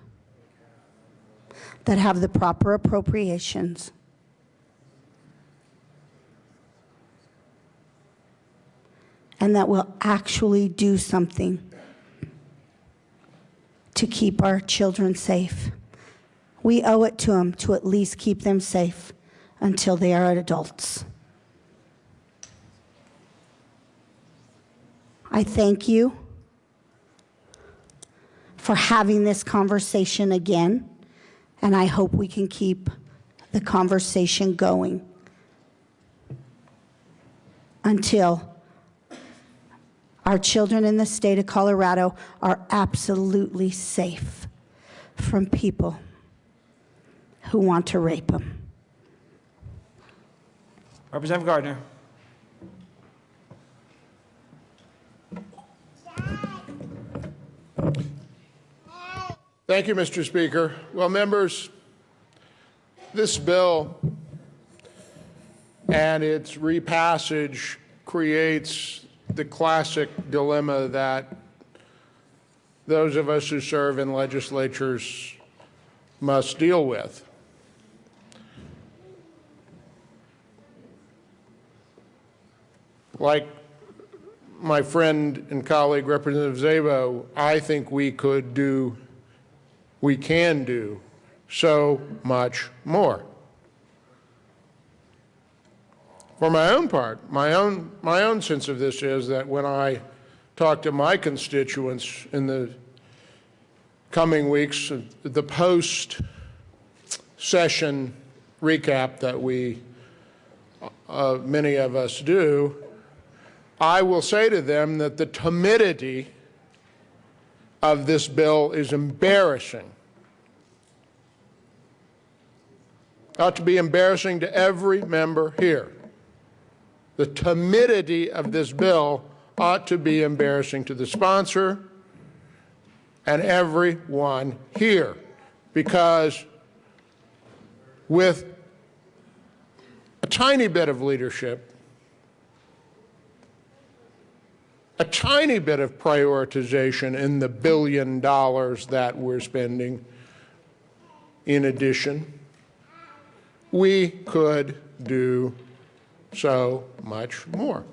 that have the proper appropriations, and that will actually do something to keep our children safe. We owe it to them to at least keep them safe until they are adults. I thank you for having this conversation again, and I hope we can keep the conversation going until our children in the state of Colorado are absolutely safe from people who want to rape them. Representative Gardner. Thank you, Mr. Speaker. Well, members, this bill and its repassage creates the classic dilemma that those of us who serve in legislatures must deal with. Like my friend and colleague, Representative Szabo, I think we can do so much more. For my own part, my own sense of this is that when I talk to my constituents in the coming weeks, the post-session recap that many of us do, I will say to them that the timidity of this bill is embarrassing. It ought to be embarrassing to every member here. The timidity of this bill ought to be embarrassing to the sponsor and everyone here, because with a tiny bit of leadership, a tiny bit of prioritization in the $1 billion that we're spending in addition, we could do so much more.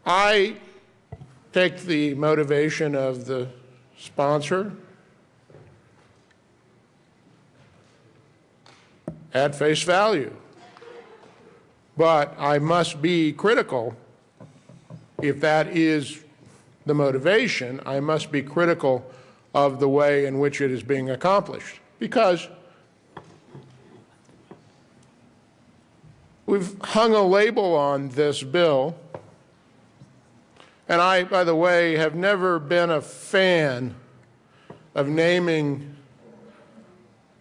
I take the motivation of the sponsor at face value, but I must be critical. If that is the motivation, I must be critical of the way in which it is being accomplished, because we've hung a label on this bill, and I, by the way, have never been a fan of naming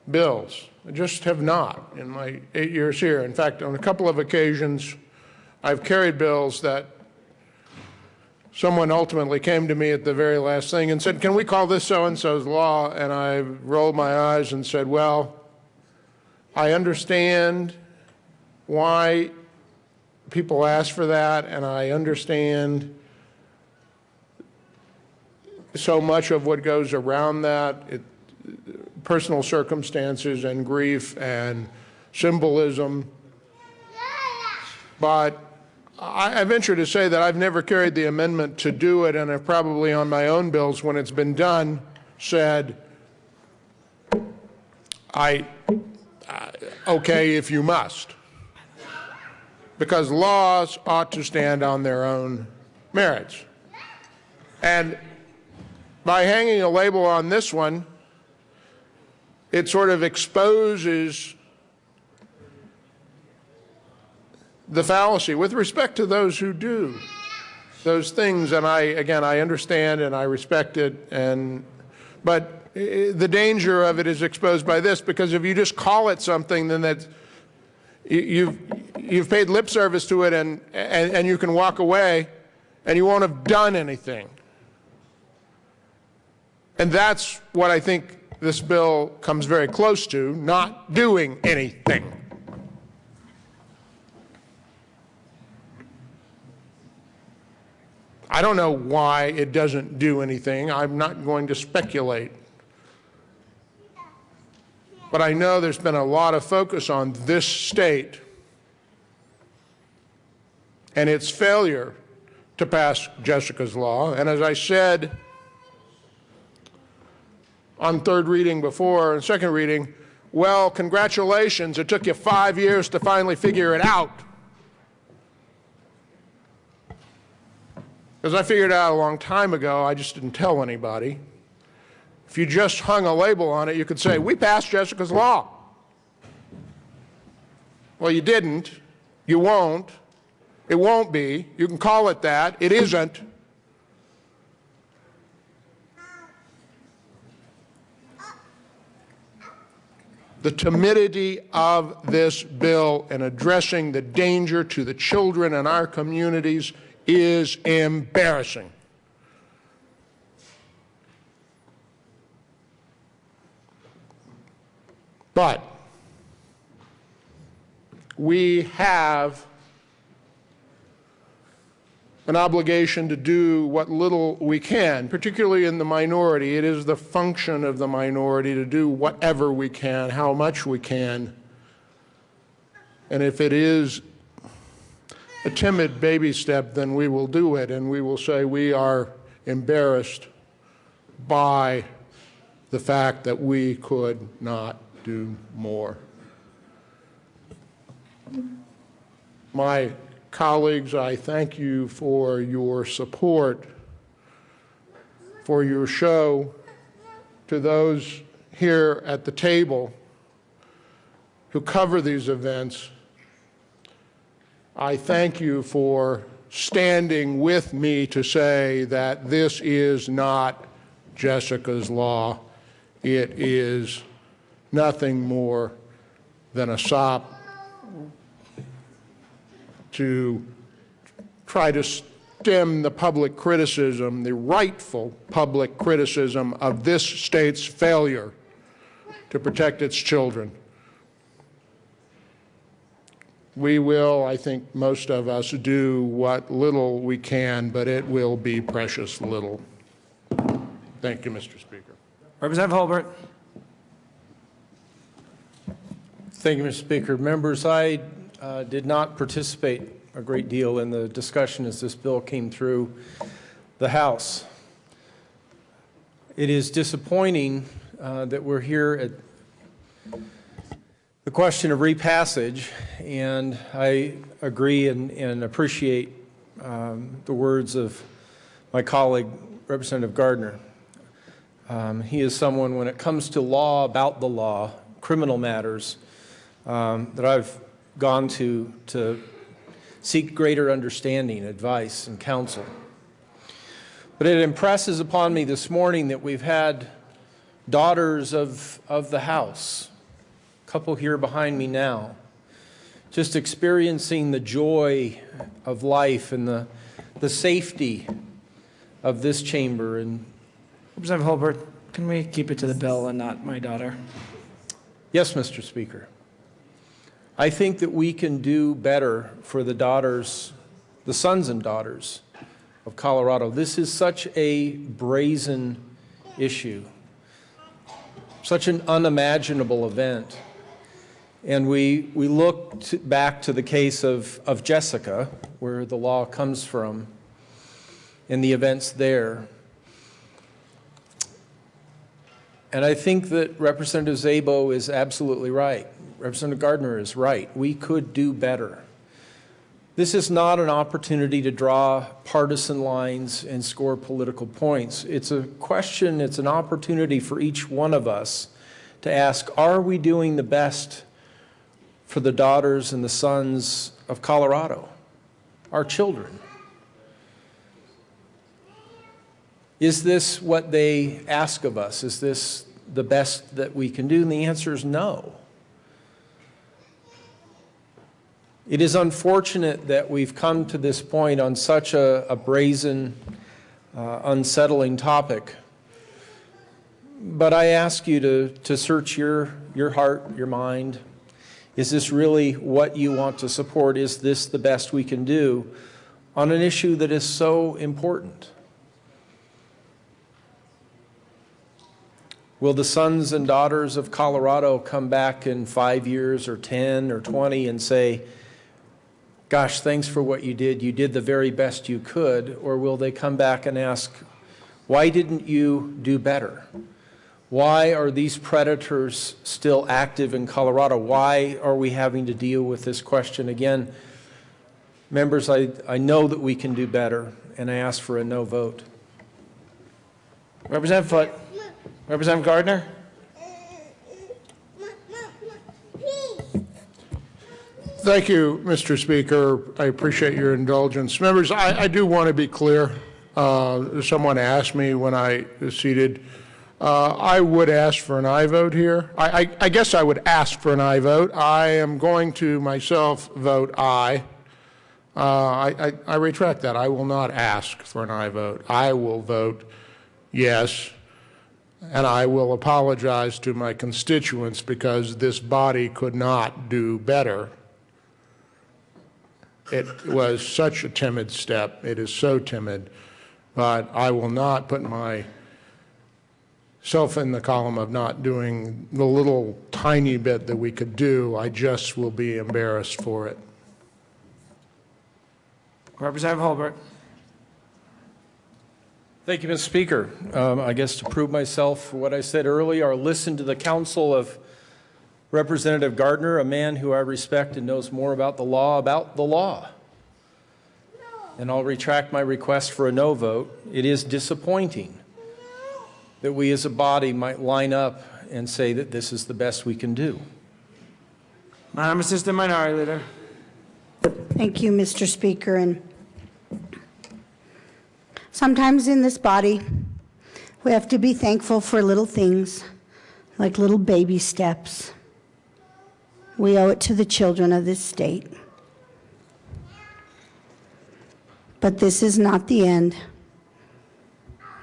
bills. I just have not in my 8 years here. In fact, on a couple of occasions, I've carried bills that someone ultimately came to me at the very last thing and said, can we call this so-and-so's law? And I rolled my eyes and said, well, I understand why people ask for that, and I understand so much of what goes around that, personal circumstances and grief and symbolism. But I venture to say that I've never carried the amendment to do it, and I've probably on my own bills, when it's been done, said, okay, if you must. Because laws ought to stand on their own merits. And by hanging a label on this one, it sort of exposes the fallacy with respect to those who do those things. And I understand and I respect it, but the danger of it is exposed by this, because if you just call it something, then you've paid lip service to it, and you can walk away and you won't have done anything. And that's what I think this bill comes very close to, not doing anything. I don't know why it doesn't do anything. I'm not going to speculate. But I know there's been a lot of focus on this state and its failure to pass Jessica's law. And as I said on third reading before and second reading, well, congratulations, it took you 5 years to finally figure it out. Because I figured it out a long time ago, I just didn't tell anybody. If you just hung a label on it, you could say, we passed Jessica's law. Well, you didn't. You won't. It won't be. You can call it that. It isn't. The timidity of this bill in addressing the danger to the children in our communities is embarrassing. But we have an obligation to do what little we can, particularly in the minority. It is the function of the minority to do whatever we can, how much we can. And if it is a timid baby step, then we will do it, and we will say we are embarrassed by the fact that we could not do more. My colleagues, I thank you for your support, for your show to those here at the table who cover these events. I thank you for standing with me to say that this is not Jessica's law. It is nothing more than a sop to try to stem the public criticism, the rightful public criticism of this state's failure to protect its children. We will, I think most of us, do what little we can, but it will be precious little. Thank you, Mr. Speaker. Representative Holbert. Thank you, Mr. Speaker. Members, I did not participate a great deal in the discussion as this bill came through the House. It is disappointing that we're here at the question of repassage, and I agree and appreciate the words of my colleague, Representative Gardner. He is someone, when it comes to law, about the law, criminal matters, that I've gone to seek greater understanding, advice, and counsel. But it impresses upon me this morning that we've had daughters of the House, couple here behind me now, just experiencing the joy of life and the safety of this chamber. And Representative Holbert, can we keep it to the bill and not my daughter? yes, Mr. Speaker, I think that we can do better for the daughters, the sons and daughters of Colorado. This is such a brazen issue, such an unimaginable event. And we look back to the case of Jessica, where the law comes from, and the events there. And I think that Representative Szabo is absolutely right. Representative Gardner is right. We could do better. This is not an opportunity to draw partisan lines and score political points. It's a question, it's an opportunity for each one of us to ask, are we doing the best for the daughters and the sons of Colorado, our children? Is this what they ask of us? Is this the best that we can do? And the answer is no. It is unfortunate that we've come to this point on such a brazen, unsettling topic. But I ask you to search your heart, your mind. Is this really what you want to support? Is this the best we can do on an issue that is so important? Will the sons and daughters of Colorado come back in 5 years or 10 or 20 and say, gosh, thanks for what you did the very best you could? Or will they come back and ask, why didn't you do better? Why are these predators still active in Colorado? Why are we having to deal with this question again? Members, I know that we can do better, and I ask for a no vote. Representative Foote. Representative Gardner. Thank you, Mr. Speaker. I appreciate your indulgence. Members, I do want to be clear. Someone asked me when I was seated. I would ask for an aye vote here. I guess I would ask for an aye vote. I am going to myself vote aye. I retract that. I will not ask for an aye vote. I will vote yes, and I will apologize to my constituents because this body could not do better. It was such a timid step. It is so timid. But I will not put myself in the column of not doing the little tiny bit that we could do. I just will be embarrassed for it. Representative Holbert. Thank you, Mr. Speaker. I guess to prove myself for what I said earlier, or listen to the counsel of Representative Gardner, a man who I respect and knows more about the law. And I'll retract my request for a no vote. It is disappointing that we as a body might line up and say that this is the best we can do. Madam Assistant Minority Leader. Thank you, Mr. Speaker. And sometimes in this body, we have to be thankful for little things, like little baby steps. We owe it to the children of this state. But this is not the end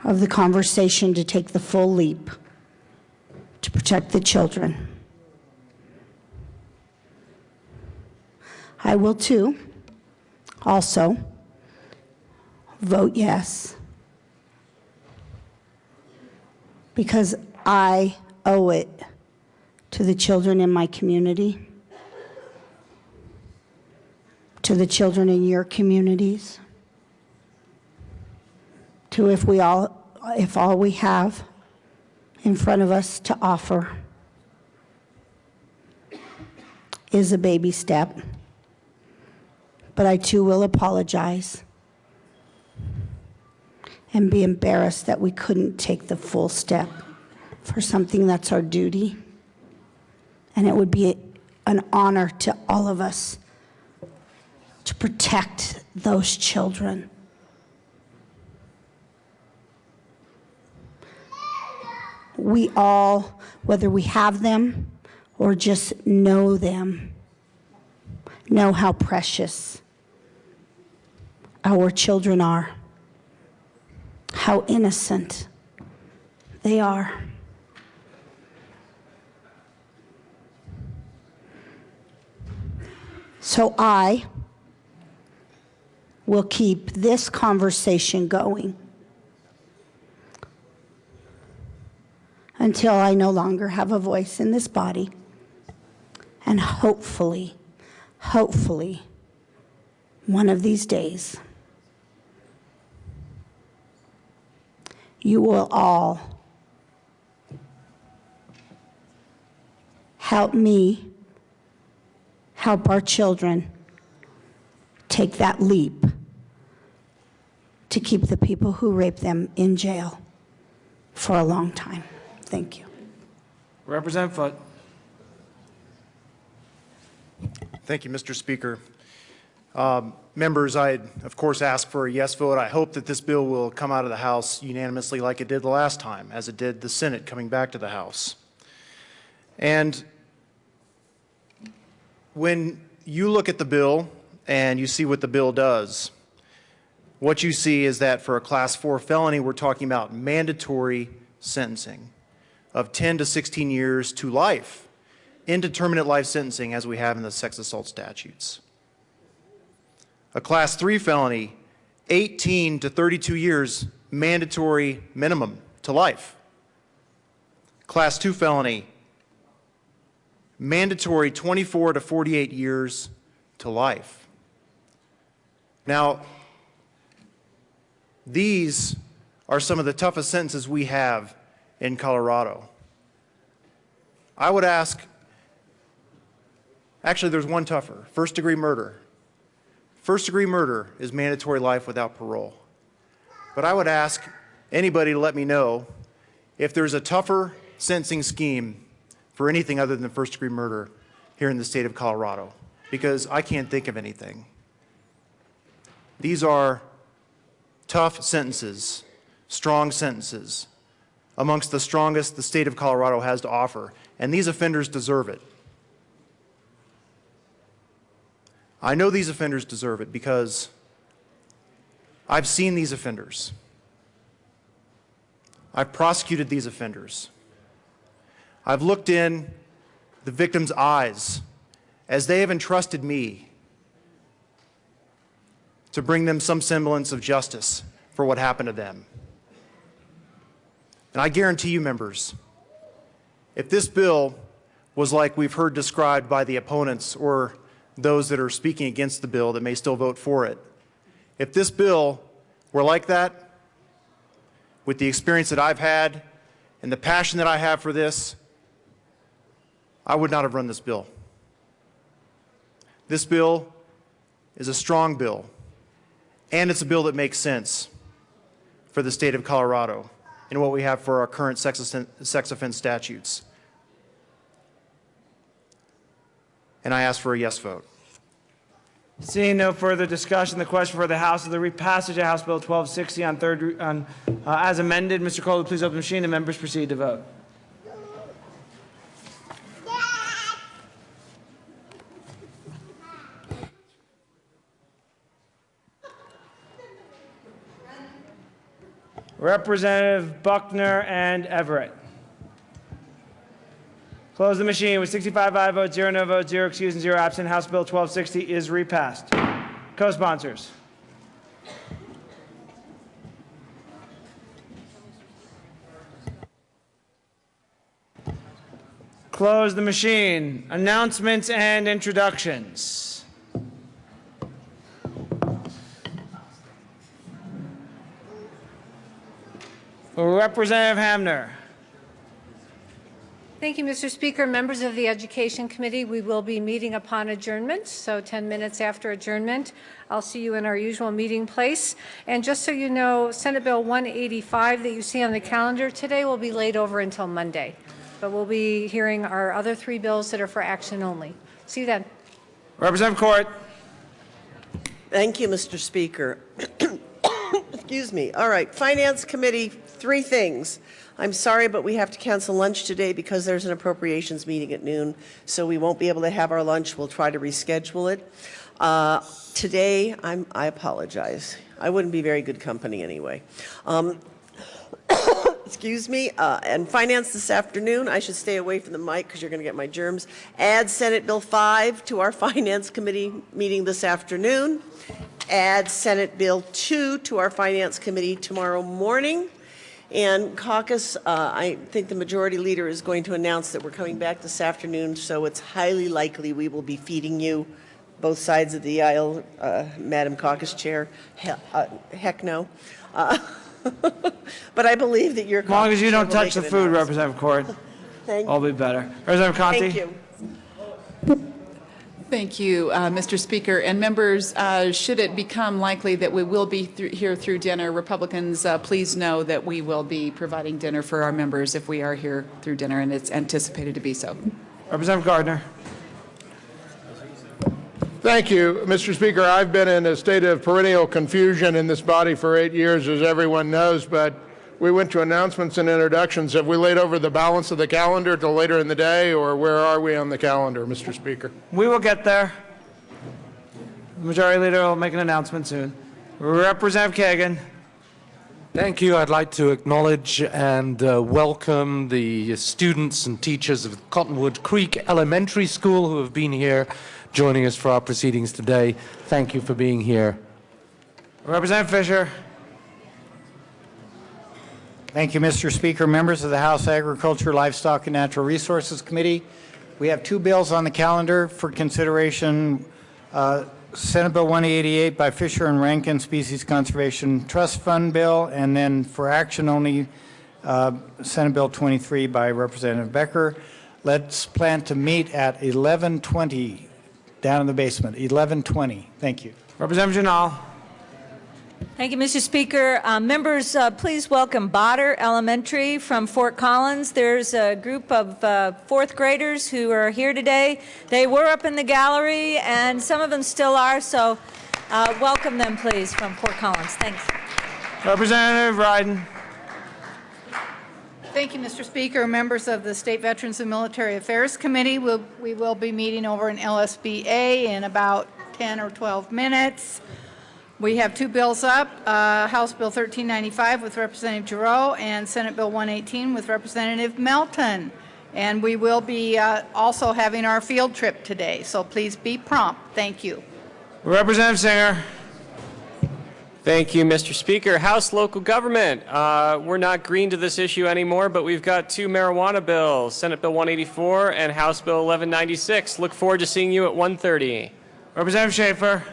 of the conversation to take the full leap to protect the children. I will too also vote yes, because I owe it to the children in my community, to the children in your communities, to if all we have in front of us to offer is a baby step. But I too will apologize and be embarrassed that we couldn't take the full step for something that's our duty. And it would be an honor to all of us to protect those children. We all, whether we have them or just know them. Know how precious our children are, how innocent they are. So I will keep this conversation going until I no longer have a voice in this body. And hopefully, one of these days, you will all help me help our children take that leap to keep the people who rape them in jail for a long time. Thank you. Representative Foote. Thank you, Mr. Speaker. Members, I, of course, ask for a yes vote. I hope that this bill will come out of the House unanimously like it did the last time, as it did the Senate coming back to the House. And when you look at the bill and you see what the bill does, what you see is that for a Class 4 felony, we're talking about mandatory sentencing of 10 to 16 years to life, indeterminate life sentencing as we have in the sex assault statutes. A Class 3 felony, 18 to 32 years, mandatory minimum to life. Class 2 felony, mandatory 24 to 48 years to life. Now, these are some of the toughest sentences we have in Colorado. I would ask, actually there's one tougher, first-degree murder. First-degree murder is mandatory life without parole. But I would ask anybody to let me know if there's a tougher sentencing scheme for anything other than first-degree murder here in the state of Colorado, because I can't think of anything. These are tough sentences, strong sentences, amongst the strongest the state of Colorado has to offer, and these offenders deserve it. I know these offenders deserve it because I've seen these offenders. I've prosecuted these offenders. I've looked in the victim's eyes as they have entrusted me to bring them some semblance of justice for what happened to them. And I guarantee you, members, if this bill was like we've heard described by the opponents or those that are speaking against the bill that may still vote for it, if this bill were like that, with the experience that I've had and the passion that I have for this, I would not have run this bill. This bill is a strong bill, and it's a bill that makes sense for the state of Colorado and what we have for our current sex offense statutes. And I ask for a yes vote. Seeing no further discussion, the question for the House is the repassage of House Bill 1260 on third as amended. Mr. Cole, please open the machine. The members proceed to vote. Representative Buckner and Everett. Close the machine with 65 aye votes, 0 no votes, 0 excused, and 0 absent. House Bill 1260 is repassed. Co-sponsors. Close the machine. Announcements and introductions. Representative Hamner. Thank you, Mr. Speaker. Members of the Education Committee, we will be meeting upon adjournment, so 10 minutes after adjournment. I'll see you in our usual meeting place. And just so you know, Senate Bill 185 that you see on the calendar today will be laid over until Monday. But we'll be hearing our other 3 bills that are for action only. See you then. Representative Court. Thank you, Mr. Speaker. Excuse Excuse me. All right, Finance Committee, 3 things. I'm sorry, but we have to cancel lunch today because there's an appropriations meeting at noon, so we won't be able to have our lunch. We'll try to reschedule it. Today, I apologize. I wouldn't be very good company anyway. Excuse me. And Finance this afternoon, I should stay away from the mic because you're going to get my germs. Add Senate Bill 5 to our Finance Committee meeting this afternoon. Add Senate Bill 2 to our Finance Committee tomorrow morning. And caucus, I think the majority leader is going to announce that we're coming back this afternoon, so it's highly likely we will be feeding you both sides of the aisle, Madam Caucus Chair. Heck no. But I believe that your As long as you don't caucus chair touch the will make food, an Representative Court, Thank I'll be better. Representative Conti? Thank you. Thank you, Mr. Speaker. And members, should it become likely that we will be here through dinner, Republicans, please know that we will be providing dinner for our members if we are here through dinner, and it's anticipated to be so. Representative Gardner. Thank you, Mr. Speaker. I've been in a state of perennial confusion in this body for 8 years, as everyone knows, but we went to announcements and introductions. Have we laid over the balance of the calendar till later in the day, or where are we on the calendar, Mr. Speaker? We will get there. The Majority Leader will make an announcement soon. Representative Kagan. Thank you. I'd like to acknowledge and welcome the students and teachers of Cottonwood Creek Elementary School who have been here joining us for our proceedings today. Thank you for being here. Representative Fisher. Thank you, Mr. Speaker. Members of the House Agriculture, Livestock, and Natural Resources Committee, we have 2 bills on the calendar for consideration. Senate Bill 188 by Fisher and Rankin, Species Conservation Trust Fund bill, and then for action only, Senate Bill 23 by Representative Becker. Let's plan to meet at 11:20 down in the basement, 11:20. Thank you. Representative Janal. Thank you, Mr. Speaker. Members, please welcome Botter Elementary from Fort Collins. There's a group of 4th graders who are here today. They were up in the gallery, and some of them still are, so welcome them, please, from Fort Collins. Thanks. Representative Ryden. Thank you, Mr. Speaker. Members of the State Veterans and Military Affairs Committee, we will be meeting over in LSBA in about 10 or 12 minutes. We have 2 bills up, House Bill 1395 with Representative Giroux and Senate Bill 118 with Representative Melton. And we will be also having our field trip today, so please be prompt. Thank you. Representative Singer. Thank you, Mr. Speaker. House Local Government. We're not green to this issue anymore, but we've got 2 marijuana bills, Senate Bill 184 and House Bill 1196. Look forward to seeing you at 1:30. Representative Schaefer.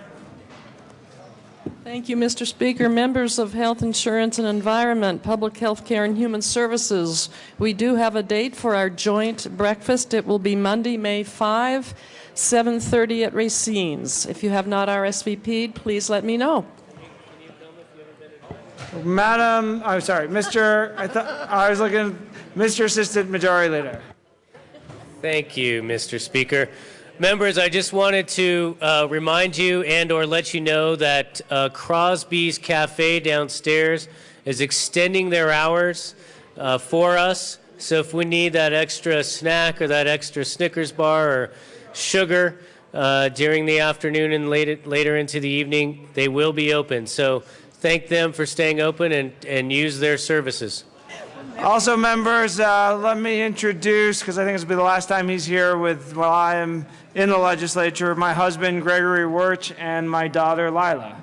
Thank you, Mr. Speaker. Members of Health Insurance and Environment, Public Health Care and Human Services, we do have a date for our joint breakfast. It will be Monday, May 5, 7:30 at Racine's. If you have not RSVP'd, please let me know. Madam, I'm sorry, Mr. I was looking, Mr. Assistant Majority Leader. Thank you, Mr. Speaker. Members, I just wanted to remind you and or let you know that Crosby's Cafe downstairs is extending their hours for us. So if we need that extra snack or that extra Snickers bar or sugar during the afternoon and later into the evening, they will be open. So thank them for staying open and use their services. Also, members, let me introduce, because I think this will be the last time he's here while I am in the legislature, my husband, Gregory Wirch, and my daughter, Lila.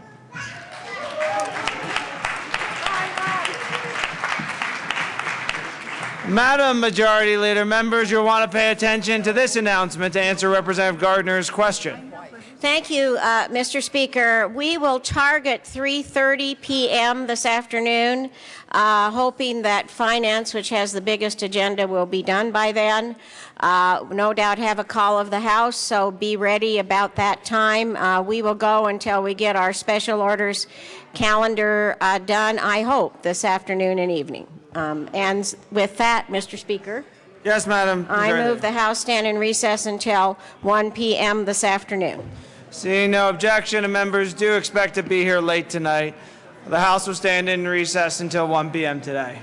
Madam Majority Leader, members, you'll want to pay attention to this announcement to answer Representative Gardner's question. Thank you, Mr. Speaker. We will target 3:30 p.m. this afternoon, hoping that Finance, which has the biggest agenda, will be done by then. No doubt have a call of the House, so be ready about that time. We will go until we get our special orders calendar done, I hope, this afternoon and evening. And with that, Mr. Speaker. Yes, Madam. I move the House stand in recess until 1 p.m. this afternoon. Seeing no objection, and members do expect to be here late tonight. The House will stand in recess until 1 p.m. today.